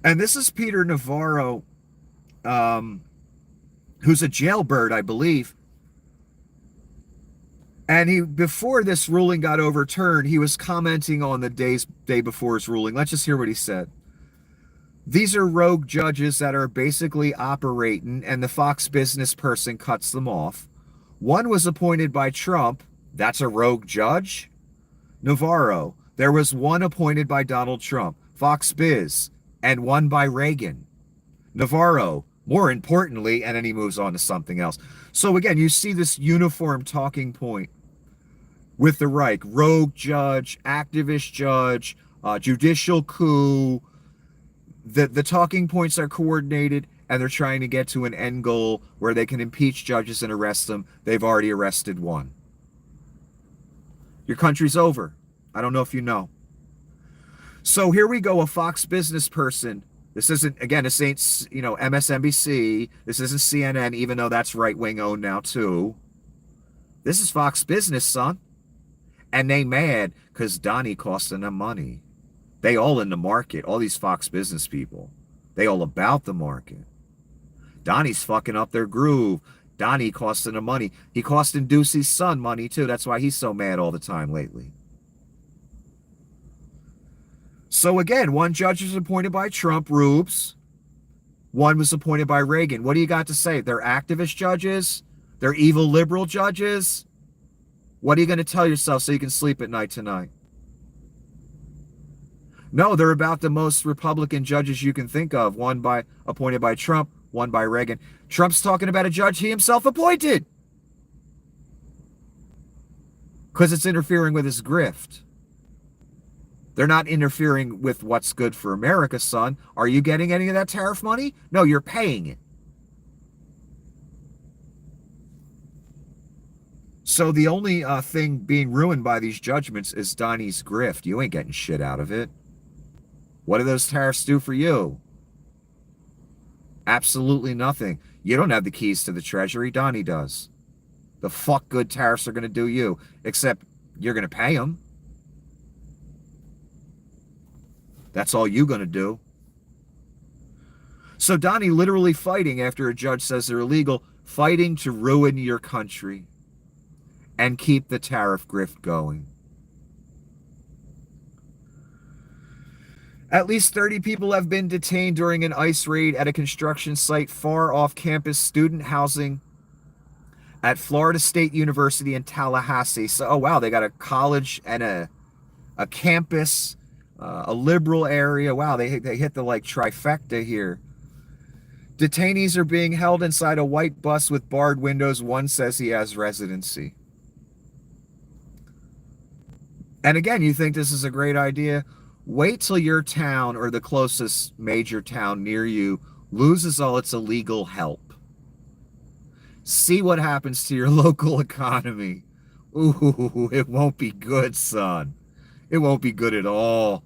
And this is Peter Navarro, who's a jailbird, I believe. And he, before this ruling got overturned, he was commenting on the day before his ruling. Let's just hear what he said. These are rogue judges that are basically operating, and the Fox business person cuts them off. One was appointed by Trump. That's a rogue judge. Navarro, there was one appointed by Donald Trump, Fox Biz, and one by Reagan. Navarro, more importantly, and then he moves on to something else. So again, you see this uniform talking point with the Reich: rogue judge, activist judge, judicial coup. The talking points are coordinated, and they're trying to get to an end goal where they can impeach judges and arrest them. They've already arrested one. Your country's over. I don't know if you know. So here we go, a Fox business person. This isn't, again, this ain't, you know, MSNBC. This isn't CNN, even though that's right-wing owned now too. This is Fox Business, son. And they mad because Donnie costing them money. They all in the market, all these Fox Business people. They all about the market. Donnie's fucking up their groove. Donnie costing them money. He costing Ducey's son money too. That's why he's so mad all the time lately. So again, one judge was appointed by Trump, Rubes. One was appointed by Reagan. What do you got to say? They're activist judges? They're evil liberal judges? What are you going to tell yourself so you can sleep at night tonight? No, they're about the most Republican judges you can think of. One appointed by Trump, one by Reagan. Trump's talking about a judge he himself appointed, because it's interfering with his grift. They're not interfering with what's good for America, son. Are you getting any of that tariff money? No, you're paying it. So the only thing being ruined by these judgments is Donnie's grift. You ain't getting shit out of it. What do those tariffs do for you? Absolutely nothing. You don't have the keys to the treasury. Donnie does. The fuck good tariffs are going to do you, except you're going to pay them. That's all you're going to do. So Donnie literally fighting after a judge says they're illegal, fighting to ruin your country and keep the tariff grift going. At least 30 people have been detained during an ICE raid at a construction site far off campus student housing at Florida State University in Tallahassee. So, oh wow, they got a college and a campus, a liberal area. Wow, they hit the like trifecta here. Detainees are being held inside a white bus with barred windows. One says he has residency. And again, you think this is a great idea? Wait till your town or the closest major town near you loses all its illegal help. See what happens to your local economy. Ooh, it won't be good, son. It won't be good at all.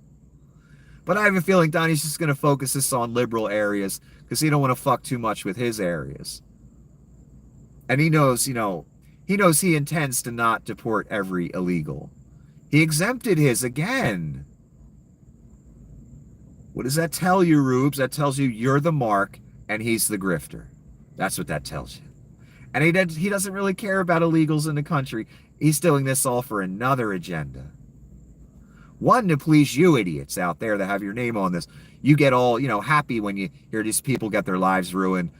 But I have a feeling Donnie's just going to focus this on liberal areas because he don't want to fuck too much with his areas. And he knows, you know, he intends to not deport every illegal. He exempted his again. What does that tell you, Rubes? That tells you you're the mark and he's the grifter. That's what that tells you. And he doesn't really care about illegals in the country. He's doing this all for another agenda. One, to please you idiots out there that have your name on this. You get all, you know, happy when you hear these people get their lives ruined,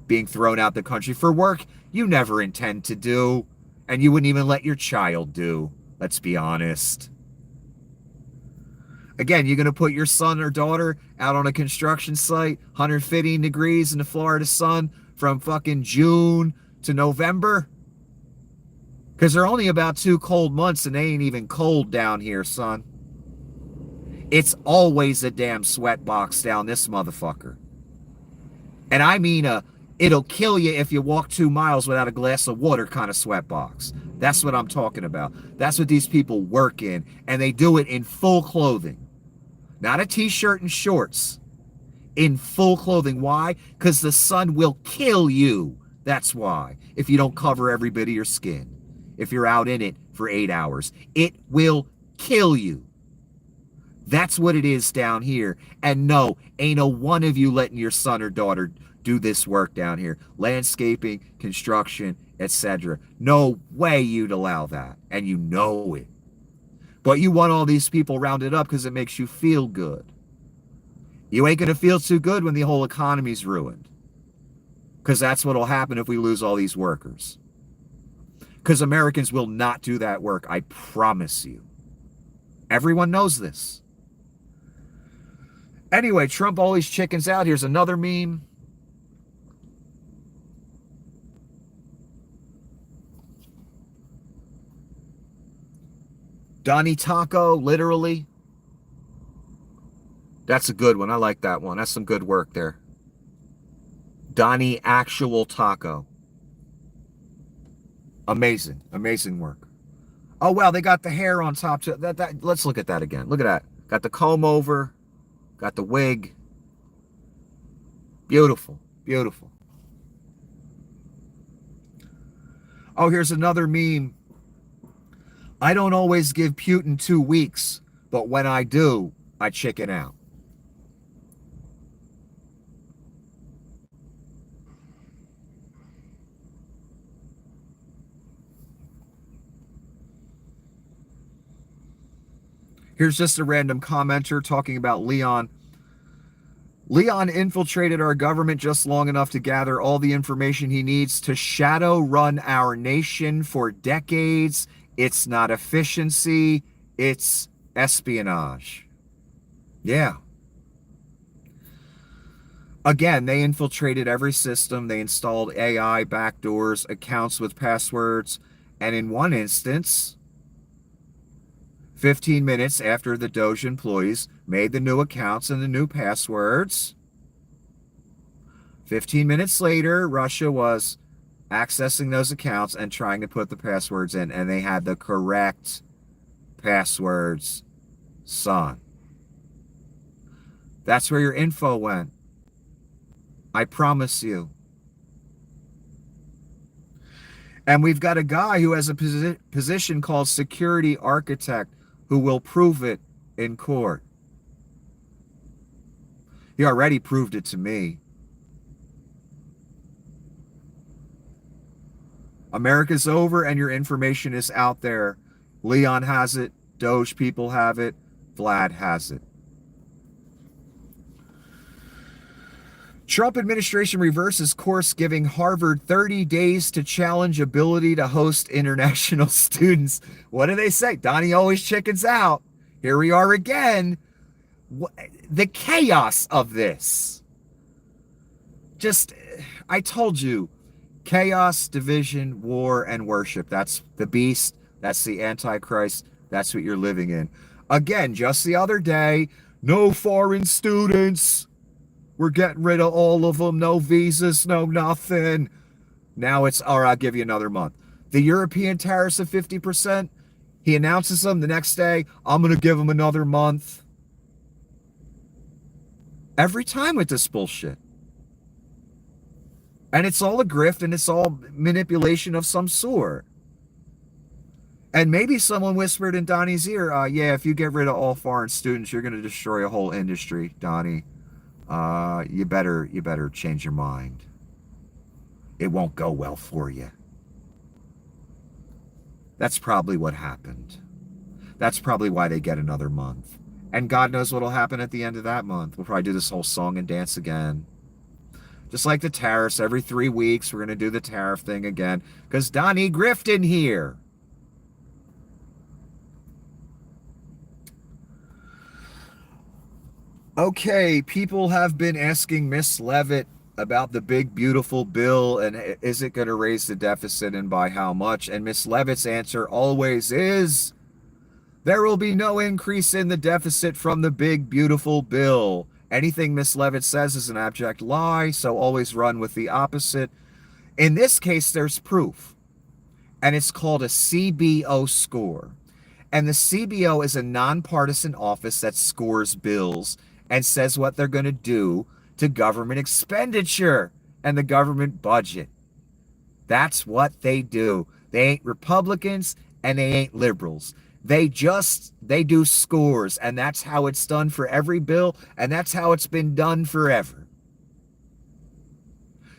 being thrown out the country for work you never intend to do, and you wouldn't even let your child do. Let's be honest. Again, you're going to put your son or daughter out on a construction site, 115 degrees in the Florida sun from fucking June to November? Because they're only about 2 cold months and they ain't even cold down here, son. It's always a damn sweat box down this motherfucker. And I mean it'll kill you if you walk 2 miles without a glass of water kind of sweat box. That's what I'm talking about. That's what these people work in. And they do it in full clothing. Not a t-shirt and shorts. In full clothing. Why? Because the sun will kill you. That's why. If you don't cover every bit of your skin. If you're out in it for 8 hours. It will kill you. That's what it is down here. And no, ain't no one of you letting your son or daughter do this work down here. Landscaping, construction, etc. No way you'd allow that. And you know it. But you want all these people rounded up because it makes you feel good. You ain't going to feel too good when the whole economy's ruined. Because that's what will happen if we lose all these workers. Because Americans will not do that work, I promise you. Everyone knows this. Anyway, Trump always chickens out. Here's another meme. Donnie Taco, literally. That's a good one. I like that one. That's some good work there. Donnie Actual Taco. Amazing. Amazing work. Oh, wow. They got the hair on top. Too. Let's look at that again. Look at that. Got the comb over. Got the wig. Beautiful. Beautiful. Oh, here's another meme. I don't always give Putin 2 weeks, but when I do, I chicken out. Here's just a random commenter talking about Leon. Leon infiltrated our government just long enough to gather all the information he needs to shadow run our nation for decades. It's not efficiency, it's espionage. Yeah. Again, they infiltrated every system. They installed AI, backdoors, accounts with passwords, and in one instance, 15 minutes after the DOGE employees made the new accounts and the new passwords, 15 minutes later, Russia was accessing those accounts and trying to put the passwords in, and they had the correct passwords, son. That's where your info went. I promise you. And we've got a guy who has a position called security architect who will prove it in court. He already proved it to me. America's over and your information is out there. Leon has it. DOGE people have it. Vlad has it. Trump administration reverses course, giving Harvard 30 days to challenge ability to host international students. What do they say? Donnie always chickens out. Here we are again. The chaos of this. Just, I told you, chaos, division, war, and worship. That's the beast. That's the Antichrist. That's what you're living in. Again, just the other day, no foreign students. We're getting rid of all of them. No visas, no nothing. Now it's, all right, I'll give you another month. The European tariffs of 50%, he announces them the next day. I'm going to give him another month. Every time with this bullshit. And it's all a grift and it's all manipulation of some sort. And maybe someone whispered in Donnie's ear, yeah, if you get rid of all foreign students, you're going to destroy a whole industry, Donnie. You better change your mind. It won't go well for you. That's probably what happened. That's probably why they get another month. And God knows what'll happen at the end of that month. We'll probably do this whole song and dance again. Just like the tariffs, every 3 weeks, we're going to do the tariff thing again. Because Donnie grifted here. Okay, people have been asking Miss Levitt about the big beautiful bill and is it going to raise the deficit and by how much? And Miss Levitt's answer always is there will be no increase in the deficit from the big beautiful bill. Anything Miss Levitt says is an abject lie, so always run with the opposite. In this case, there's proof, and it's called a CBO score. And the CBO is a nonpartisan office that scores bills and says what they're going to do to government expenditure and the government budget. That's what they do. They ain't Republicans and they ain't liberals. They do scores, and that's how it's done for every bill, and that's how it's been done forever.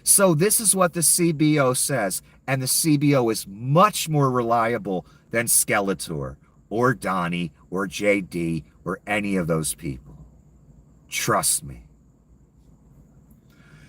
So this is what the CBO says, and the CBO is much more reliable than Skeletor or Donnie or JD or any of those people. Trust me.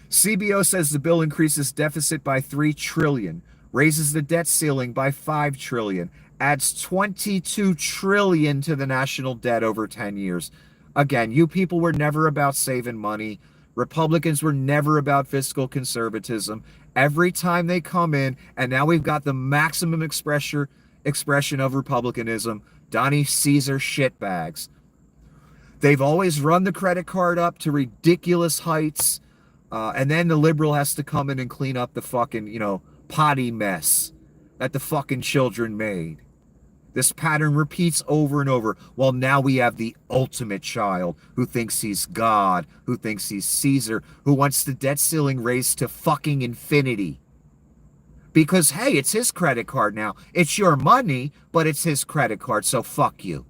CBO says the bill increases deficit by $3 trillion, raises the debt ceiling by $5 trillion, adds $22 trillion to the national debt over 10 years. Again, you people were never about saving money. Republicans were never about fiscal conservatism. Every time they come in, and now we've got the maximum expression of republicanism, Donnie Caesar shitbags. They've always run the credit card up to ridiculous heights, and then the liberal has to come in and clean up the fucking, potty mess that the fucking children made. This pattern repeats over and over. Well, now we have the ultimate child who thinks he's God, who thinks he's Caesar, who wants the debt ceiling raised to fucking infinity. Because, hey, it's his credit card now. It's your money, but it's his credit card, so fuck you.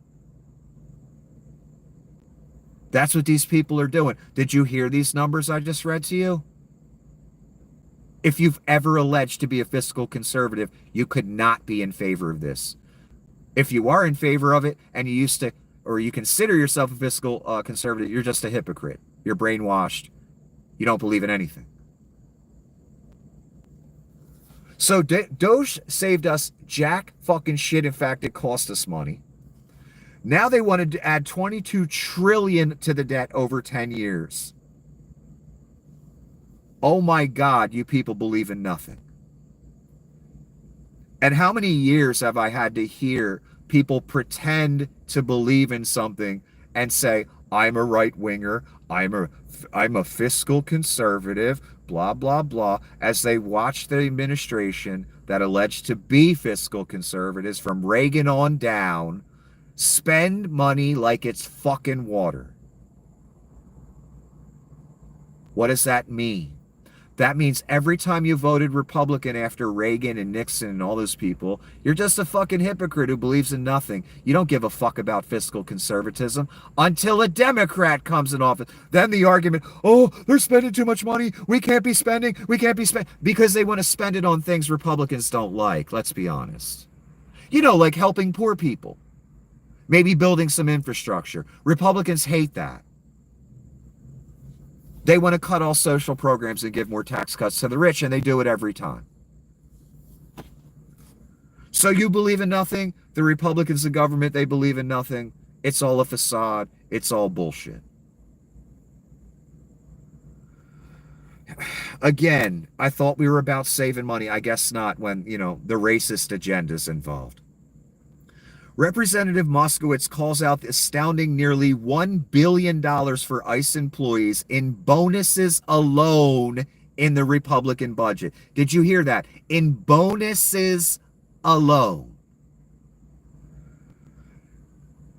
That's what these people are doing. Did you hear these numbers I just read to you? If you've ever alleged to be a fiscal conservative, you could not be in favor of this. If you are in favor of it and you consider yourself a fiscal conservative, you're just a hypocrite. You're brainwashed. You don't believe in anything. So DOGE saved us jack fucking shit. In fact, it cost us money. Now they wanted to add $22 trillion to the debt over 10 years. Oh my God, you people believe in nothing. And how many years have I had to hear people pretend to believe in something and say, I'm a right-winger, I'm a fiscal conservative, blah, blah, blah, as they watch the administration that alleged to be fiscal conservatives from Reagan on down spend money like it's fucking water. What does that mean? That means every time you voted Republican after Reagan and Nixon and all those people, you're just a fucking hypocrite who believes in nothing. You don't give a fuck about fiscal conservatism until a Democrat comes in office. Then the argument, oh, they're spending too much money. We can't be spending. Because they want to spend it on things Republicans don't like. Let's be honest. Like helping poor people. Maybe building some infrastructure. Republicans hate that. They want to cut all social programs and give more tax cuts to the rich, and they do it every time. So you believe in nothing. The Republicans, the government, they believe in nothing. It's all a facade. It's all bullshit. Again, I thought we were about saving money. I guess not when, the racist agenda's involved. Representative Moskowitz calls out the astounding nearly $1 billion for ICE employees in bonuses alone in the Republican budget. Did you hear that? In bonuses alone.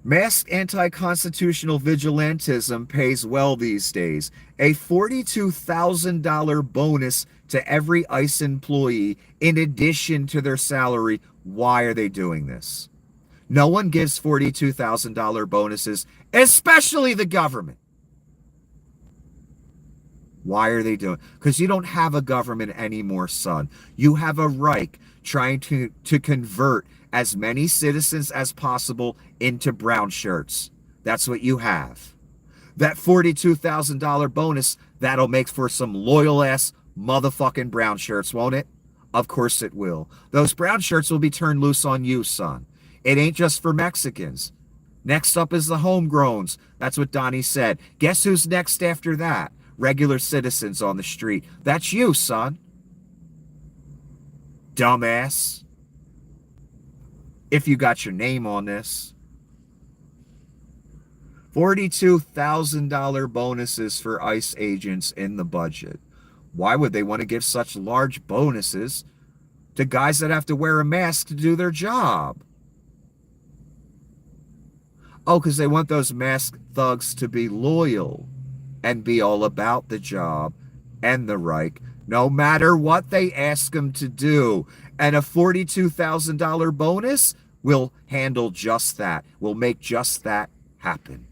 Masked anti-constitutional vigilantism pays well these days. A $42,000 bonus to every ICE employee in addition to their salary. Why are they doing this? No one gives $42,000 bonuses, especially the government. Why are they doing it? Because you don't have a government anymore, son. You have a Reich trying to convert as many citizens as possible into brown shirts. That's what you have. That $42,000 bonus, that'll make for some loyal-ass motherfucking brown shirts, won't it? Of course it will. Those brown shirts will be turned loose on you, son. It ain't just for Mexicans. Next up is the homegrowns. That's what Donnie said. Guess who's next after that? Regular citizens on the street. That's you, son. Dumbass. If you got your name on this. $42,000 bonuses for ICE agents in the budget. Why would they want to give such large bonuses to guys that have to wear a mask to do their job? Oh, because they want those masked thugs to be loyal and be all about the job and the Reich, no matter what they ask them to do. And a $42,000 bonus will handle just that, will make just that happen.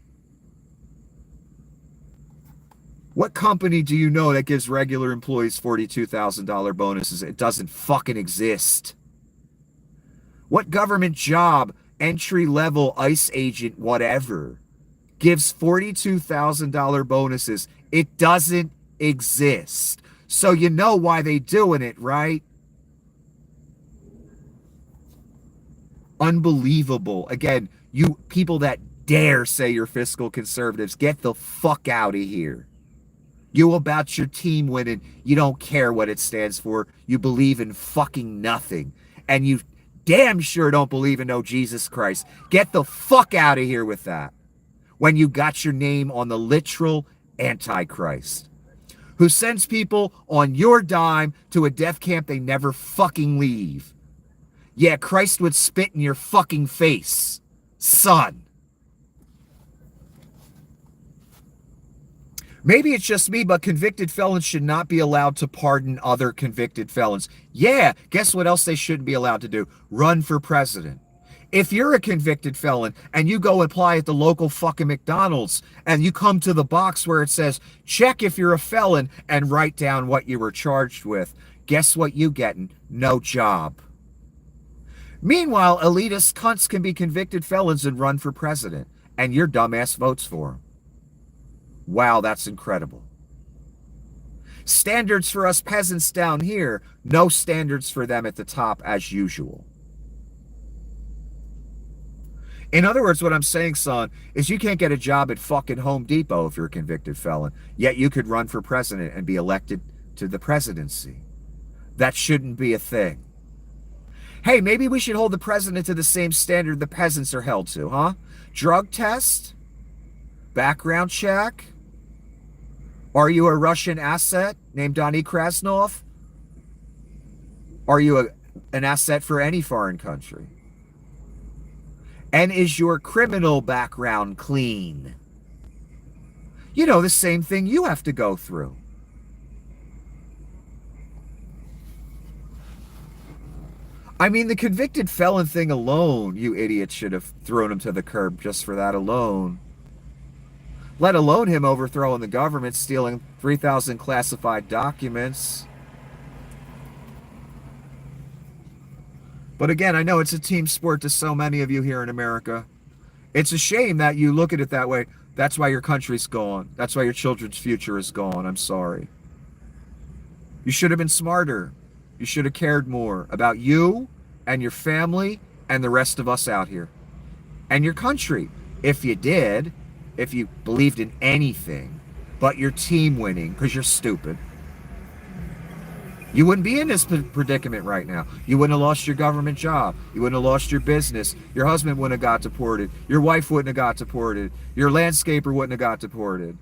What company do you know that gives regular employees $42,000 bonuses? It doesn't fucking exist. What government job, entry-level ICE agent, whatever, gives $42,000 bonuses? It doesn't exist. So you know why they doing it, right? Unbelievable. Again, you people that dare say you're fiscal conservatives, get the fuck out of here. You about your team winning, you don't care what it stands for. You believe in fucking nothing. And you damn sure don't believe in no Jesus Christ. Get the fuck out of here with that. When you got your name on the literal Antichrist, who sends people on your dime to a death camp they never fucking leave. Yeah, Christ would spit in your fucking face, son. Maybe it's just me, but convicted felons should not be allowed to pardon other convicted felons. Yeah, guess what else they shouldn't be allowed to do? Run for president. If you're a convicted felon and you go apply at the local fucking McDonald's and you come to the box where it says, check if you're a felon and write down what you were charged with, guess what you getting? No job. Meanwhile, elitist cunts can be convicted felons and run for president, and your dumbass votes for them. Wow, that's incredible. Standards for us peasants down here, no standards for them at the top as usual. In other words, what I'm saying, son, is you can't get a job at fucking Home Depot if you're a convicted felon, yet you could run for president and be elected to the presidency. That shouldn't be a thing. Hey, maybe we should hold the president to the same standard the peasants are held to, huh? Drug test? Background check? Are you a Russian asset named Donny Krasnov? Are you an asset for any foreign country? And is your criminal background clean? You know, the same thing you have to go through. I mean, the convicted felon thing alone, you idiots should have thrown him to the curb just for that alone. Let alone him overthrowing the government, stealing 3,000 classified documents. But again, I know it's a team sport to so many of you here in America. It's a shame that you look at it that way. That's why your country's gone. That's why your children's future is gone. I'm sorry. You should have been smarter. You should have cared more about you and your family and the rest of us out here. And your country. If you did, if you believed in anything but your team winning, because you're stupid, you wouldn't be in this predicament right now. You wouldn't have lost your government job. You wouldn't have lost your business. Your husband wouldn't have got deported. Your wife wouldn't have got deported. Your landscaper wouldn't have got deported.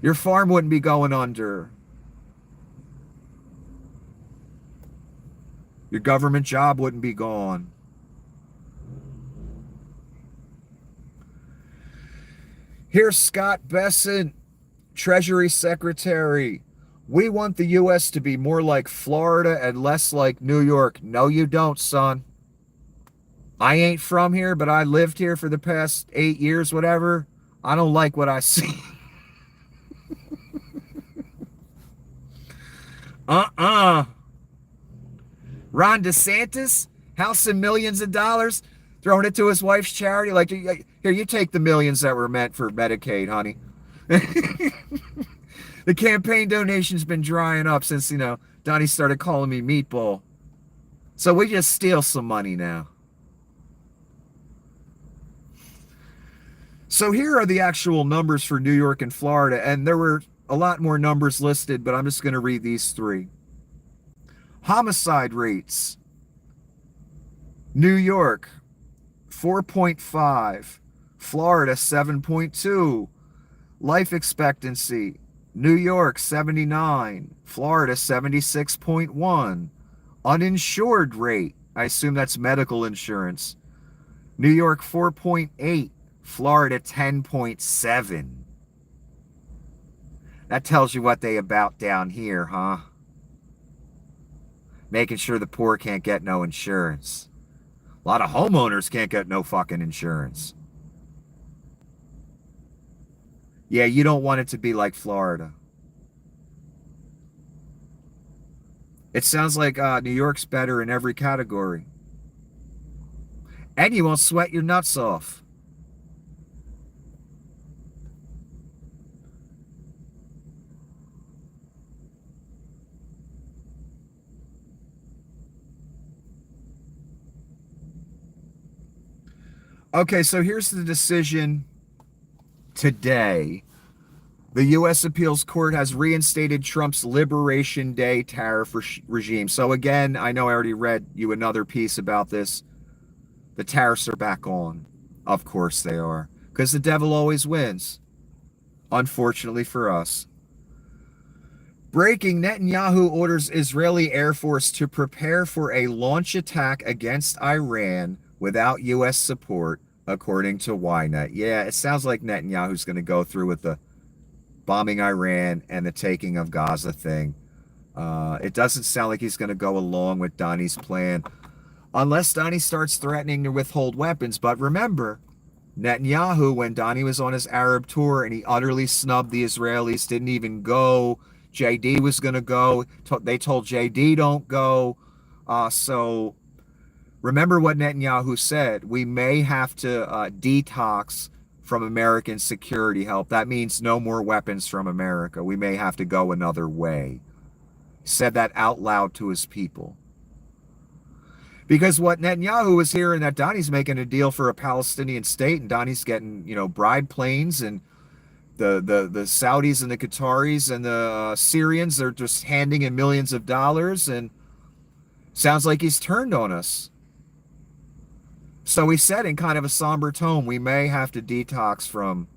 Your farm wouldn't be going under. Your government job wouldn't be gone. Here's Scott Bessent, Treasury Secretary. We want the U.S. to be more like Florida and less like New York. No, you don't, son. I ain't from here, but I lived here for the past 8 years, whatever. I don't like what I see. Ron DeSantis, house and millions of dollars, throwing it to his wife's charity. Like, here, you take the millions that were meant for Medicaid, honey. The campaign donation's been drying up since, Donnie started calling me meatball. So we just steal some money now. So here are the actual numbers for New York and Florida, and there were a lot more numbers listed, but I'm just going to read these three. Homicide rates. New York, 4.5. Florida, 7.2. Life expectancy. New York, 79. Florida, 76.1. Uninsured rate. I assume that's medical insurance. New York, 4.8. Florida, 10.7. That tells you what they about down here, huh? Making sure the poor can't get no insurance. A lot of homeowners can't get no fucking insurance. Yeah, you don't want it to be like Florida. It sounds like New York's better in every category. And you won't sweat your nuts off. Okay, so here's the decision today. The U.S. Appeals Court has reinstated Trump's Liberation Day tariff regime. So again, I know I already read you another piece about this. The tariffs are back on. Of course they are. Because the devil always wins. Unfortunately for us. Breaking: Netanyahu orders Israeli Air Force to prepare for a launch attack against Iran without U.S. support, according to Ynet. Yeah, it sounds like Netanyahu's going to go through with the bombing Iran and the taking of Gaza thing. It doesn't sound like he's going to go along with Donnie's plan, unless Donnie starts threatening to withhold weapons. But remember, Netanyahu, when Donnie was on his Arab tour and he utterly snubbed the Israelis, didn't even go. JD was going to go. They told JD don't go. So remember what Netanyahu said. We may have to detox from American security help. That means no more weapons from America. We may have to go another way. He said that out loud to his people. Because what Netanyahu was hearing, that Donnie's making a deal for a Palestinian state, and Donnie's getting, bribe planes, and the Saudis and the Qataris and the Syrians, they're just handing him millions of dollars, and sounds like he's turned on us. So he said in kind of a somber tone, we may have to detox from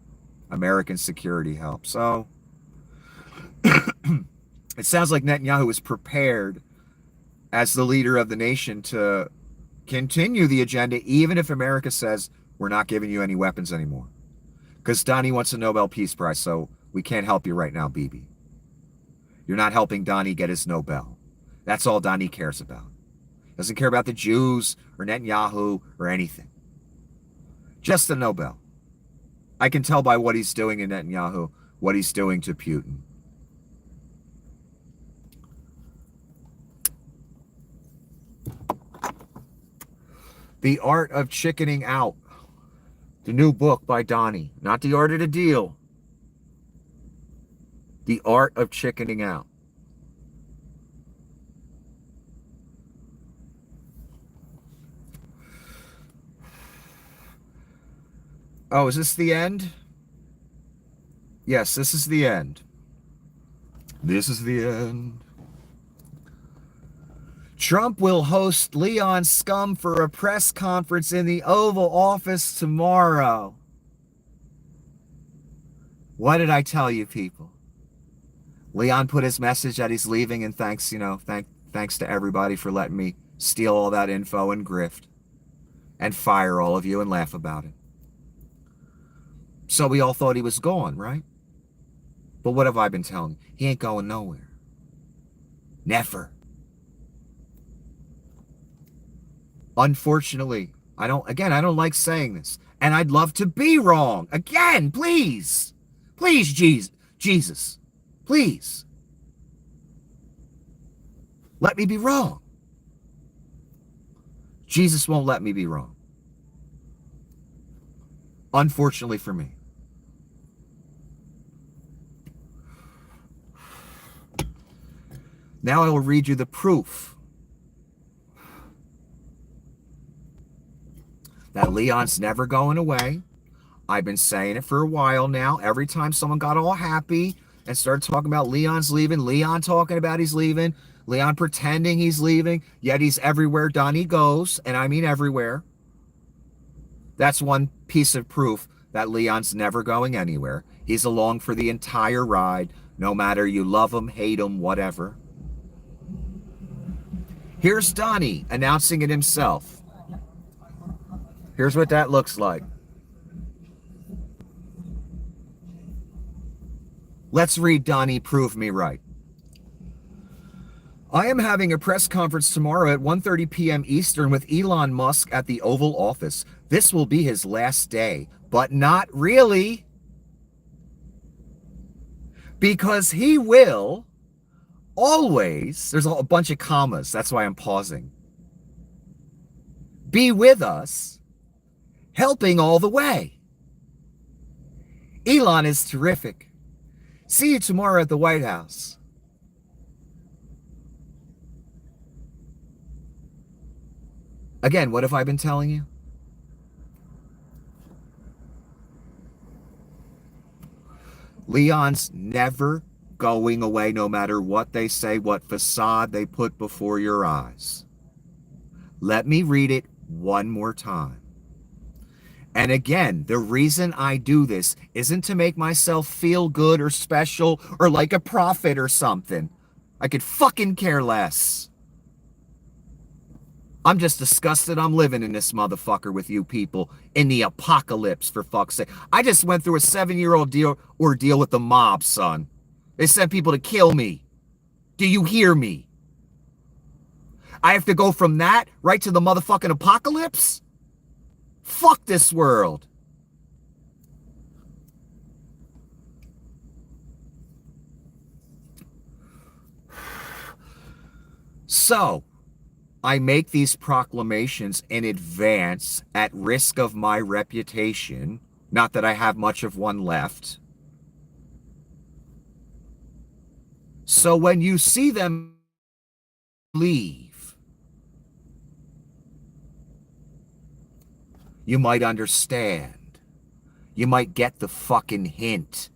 American security help. So it sounds like Netanyahu is prepared as the leader of the nation to continue the agenda, even if America says we're not giving you any weapons anymore. Because Donnie wants a Nobel Peace Prize, so we can't help you right now, Bibi. You're not helping Donnie get his Nobel. That's all Donnie cares about. Doesn't care about the Jews or Netanyahu or anything. Just the Nobel. I can tell by what he's doing in Netanyahu, what he's doing to Putin. The Art of Chickening Out. The new book by Donnie. Not The Art of the Deal. The Art of Chickening Out. Oh, is this the end? Yes, this is the end. This is the end. Trump will host Leon scum for a press conference in the Oval Office tomorrow. What did I tell you, people? Leon put his message that he's leaving, and thanks to everybody for letting me steal all that info and grift and fire all of you and laugh about it. So we all thought he was gone, right? But what have I been telling you? He ain't going nowhere. Never. Unfortunately, I don't like saying this. And I'd love to be wrong. Again, please. Please, Jesus. Please. Let me be wrong. Jesus won't let me be wrong. Unfortunately for me. Now I will read you the proof that Leon's never going away. I've been saying it for a while now. Every time someone got all happy and started talking about Leon's leaving, Leon talking about he's leaving, Leon pretending he's leaving, yet he's everywhere Donnie goes, and I mean everywhere. That's one piece of proof that Leon's never going anywhere. He's along for the entire ride, no matter you love him, hate him, whatever. Here's Donnie announcing it himself. Here's what that looks like. Let's read Donnie prove me right. I am having a press conference tomorrow at 1:30 p.m. Eastern with Elon Musk at the Oval Office. This will be his last day, but not really. Because he will always, there's a bunch of commas, that's why I'm pausing, be with us, helping all the way. Elon is terrific. See you tomorrow at the White House. Again, what have I been telling you? Leon's never going away, no matter what they say, what facade they put before your eyes. Let me read it one more time. And again, the reason I do this isn't to make myself feel good or special or like a prophet or something. I could fucking care less. I'm just disgusted I'm living in this motherfucker with you people in the apocalypse, for fuck's sake. I just went through a 7-year-old ordeal with the mob, son. They sent people to kill me. Do you hear me? I have to go from that right to the motherfucking apocalypse? Fuck this world. So, I make these proclamations in advance at risk of my reputation. Not that I have much of one left. So when you see them leave, you might understand. You might get the fucking hint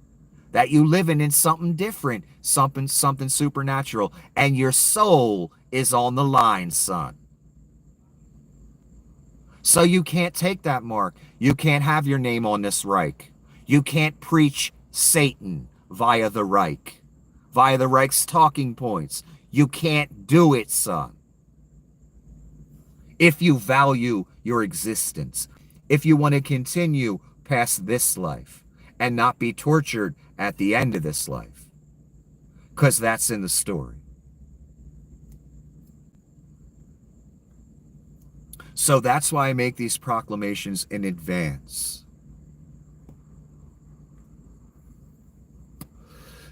that you living in something different, something supernatural, and your soul is on the line, son. So you can't take that mark. You can't have your name on this Reich. You can't preach Satan via the Reich, via the Reich's talking points. You can't do it, son. If you value your existence, if you want to continue past this life and not be tortured at the end of this life, because that's in the story. So that's why I make these proclamations in advance.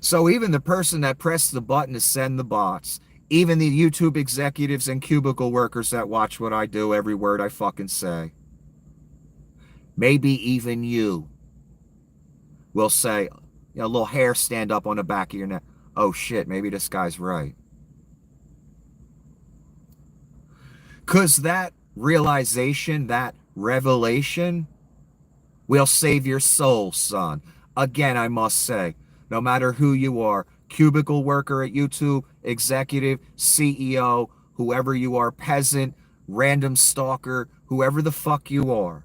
So even the person that pressed the button to send the bots, even the YouTube executives and cubicle workers that watch what I do, every word I fucking say, maybe even you will say, you know, a little hair stand up on the back of your neck. Oh shit, maybe this guy's right. Because that realization, that revelation will save your soul, son. Again, I must say, no matter who you are, cubicle worker at YouTube, executive, CEO, whoever you are, peasant, random stalker, whoever the fuck you are,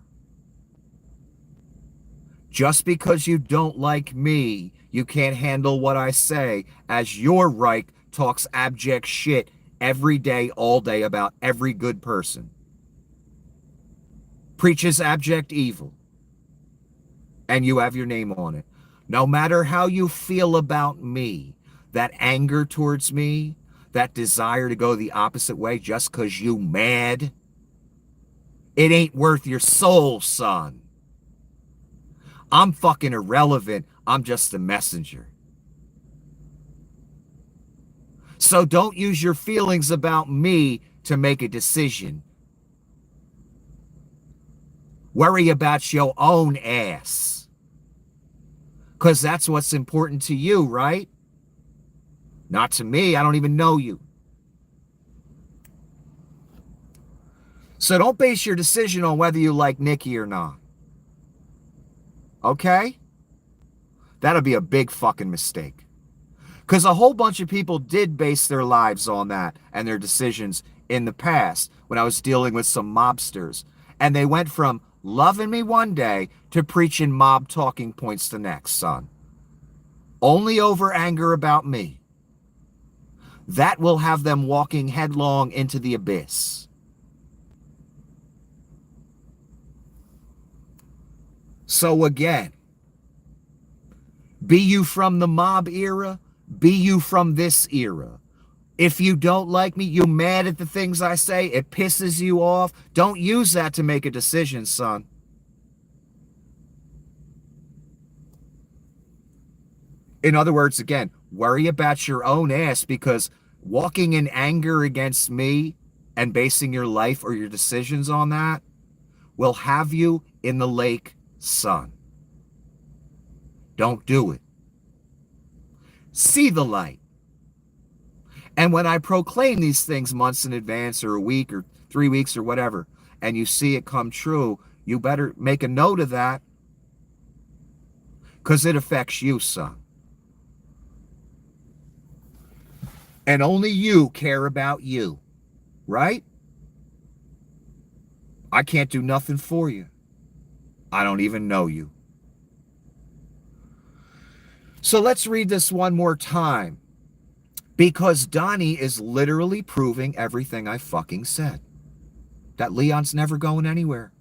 just because you don't like me, you can't handle what I say, as your Reich talks abject shit every day, all day about every good person. Preaches abject evil. And you have your name on it. No matter how you feel about me, that anger towards me, that desire to go the opposite way just because you mad, it ain't worth your soul, son. I'm fucking irrelevant. I'm just a messenger. So don't use your feelings about me to make a decision. Worry about your own ass. Because that's what's important to you, right? Not to me. I don't even know you. So don't base your decision on whether you like Nikki or not. Okay? That'll be a big fucking mistake. Because a whole bunch of people did base their lives on that and their decisions in the past when I was dealing with some mobsters. And they went from loving me one day to preaching mob talking points the next, son. Only over anger about me. That will have them walking headlong into the abyss. So again, be you from the mob era, be you from this era. If you don't like me, you mad at the things I say, it pisses you off, don't use that to make a decision, son. In other words, again, worry about your own ass, because walking in anger against me and basing your life or your decisions on that will have you in the lake, son. Don't do it. See the light. And when I proclaim these things months in advance or a week or 3 weeks or whatever, and you see it come true, you better make a note of that, because it affects you, son. And only you care about you, right? I can't do nothing for you. I don't even know you. So let's read this one more time, because Donnie is literally proving everything I fucking said. That Leon's never going anywhere.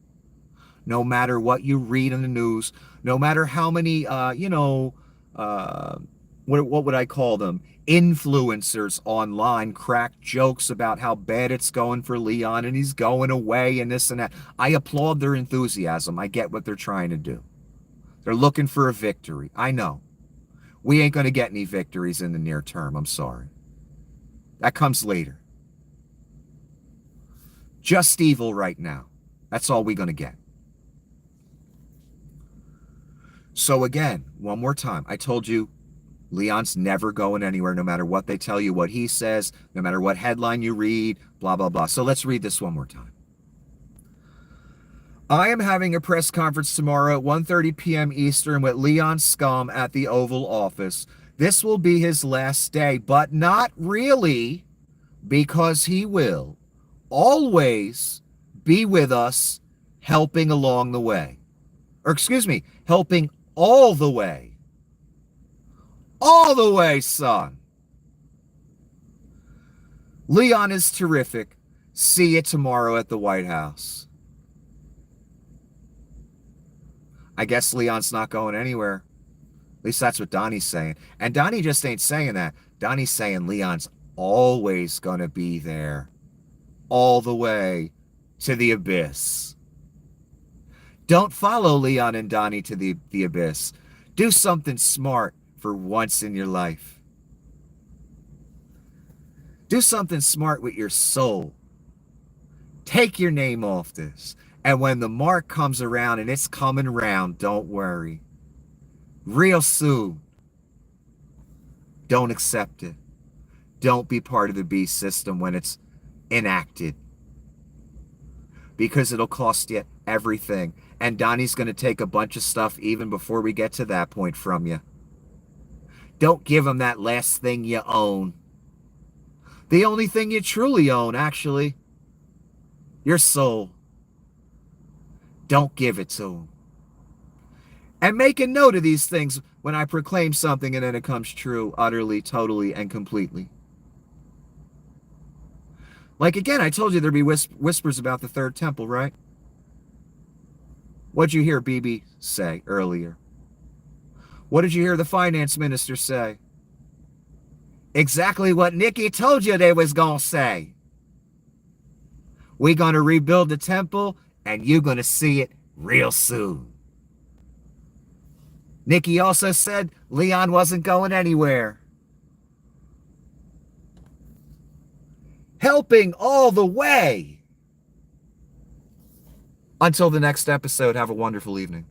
No matter what you read in the news, no matter how many, what would I call them? Influencers online crack jokes about how bad it's going for Leon and he's going away and this and that. I applaud their enthusiasm. I get what they're trying to do. They're looking for a victory. I know. We ain't going to get any victories in the near term. I'm sorry. That comes later. Just evil right now. That's all we're going to get. So again, one more time, I told you, Leon's never going anywhere, no matter what they tell you, what he says, no matter what headline you read, blah, blah, blah. So let's read this one more time. I am having a press conference tomorrow at 1:30 p.m. Eastern with Leon Scum at the Oval Office. This will be his last day, but not really, because he will always be with us, helping along the way. Or excuse me, helping all the way. All the way, son. Leon is terrific. See you tomorrow at the White House. I guess Leon's not going anywhere. At least that's what Donnie's saying. And Donnie just ain't saying that. Donnie's saying Leon's always going to be there. All the way to the abyss. Don't follow Leon and Donnie to the abyss. Do something smart for once in your life. Do something smart with your soul. Take your name off this. And when the mark comes around, and it's coming around, don't worry. Real soon. Don't accept it. Don't be part of the beast system when it's enacted. Because it'll cost you everything. And Donnie's going to take a bunch of stuff even before we get to that point from you. Don't give him that last thing you own. The only thing you truly own, actually. Your soul. Don't give it to him. And make a note of these things when I proclaim something and then it comes true utterly, totally, and completely. Like again, I told you there'd be whispers about the third temple, right? What'd you hear Bibi say earlier? What did you hear the finance minister say? Exactly what Nikki told you they was gonna say. We're gonna rebuild the temple and you're gonna see it real soon. Nikki also said Leon wasn't going anywhere. Helping all the way. Until the next episode, have a wonderful evening.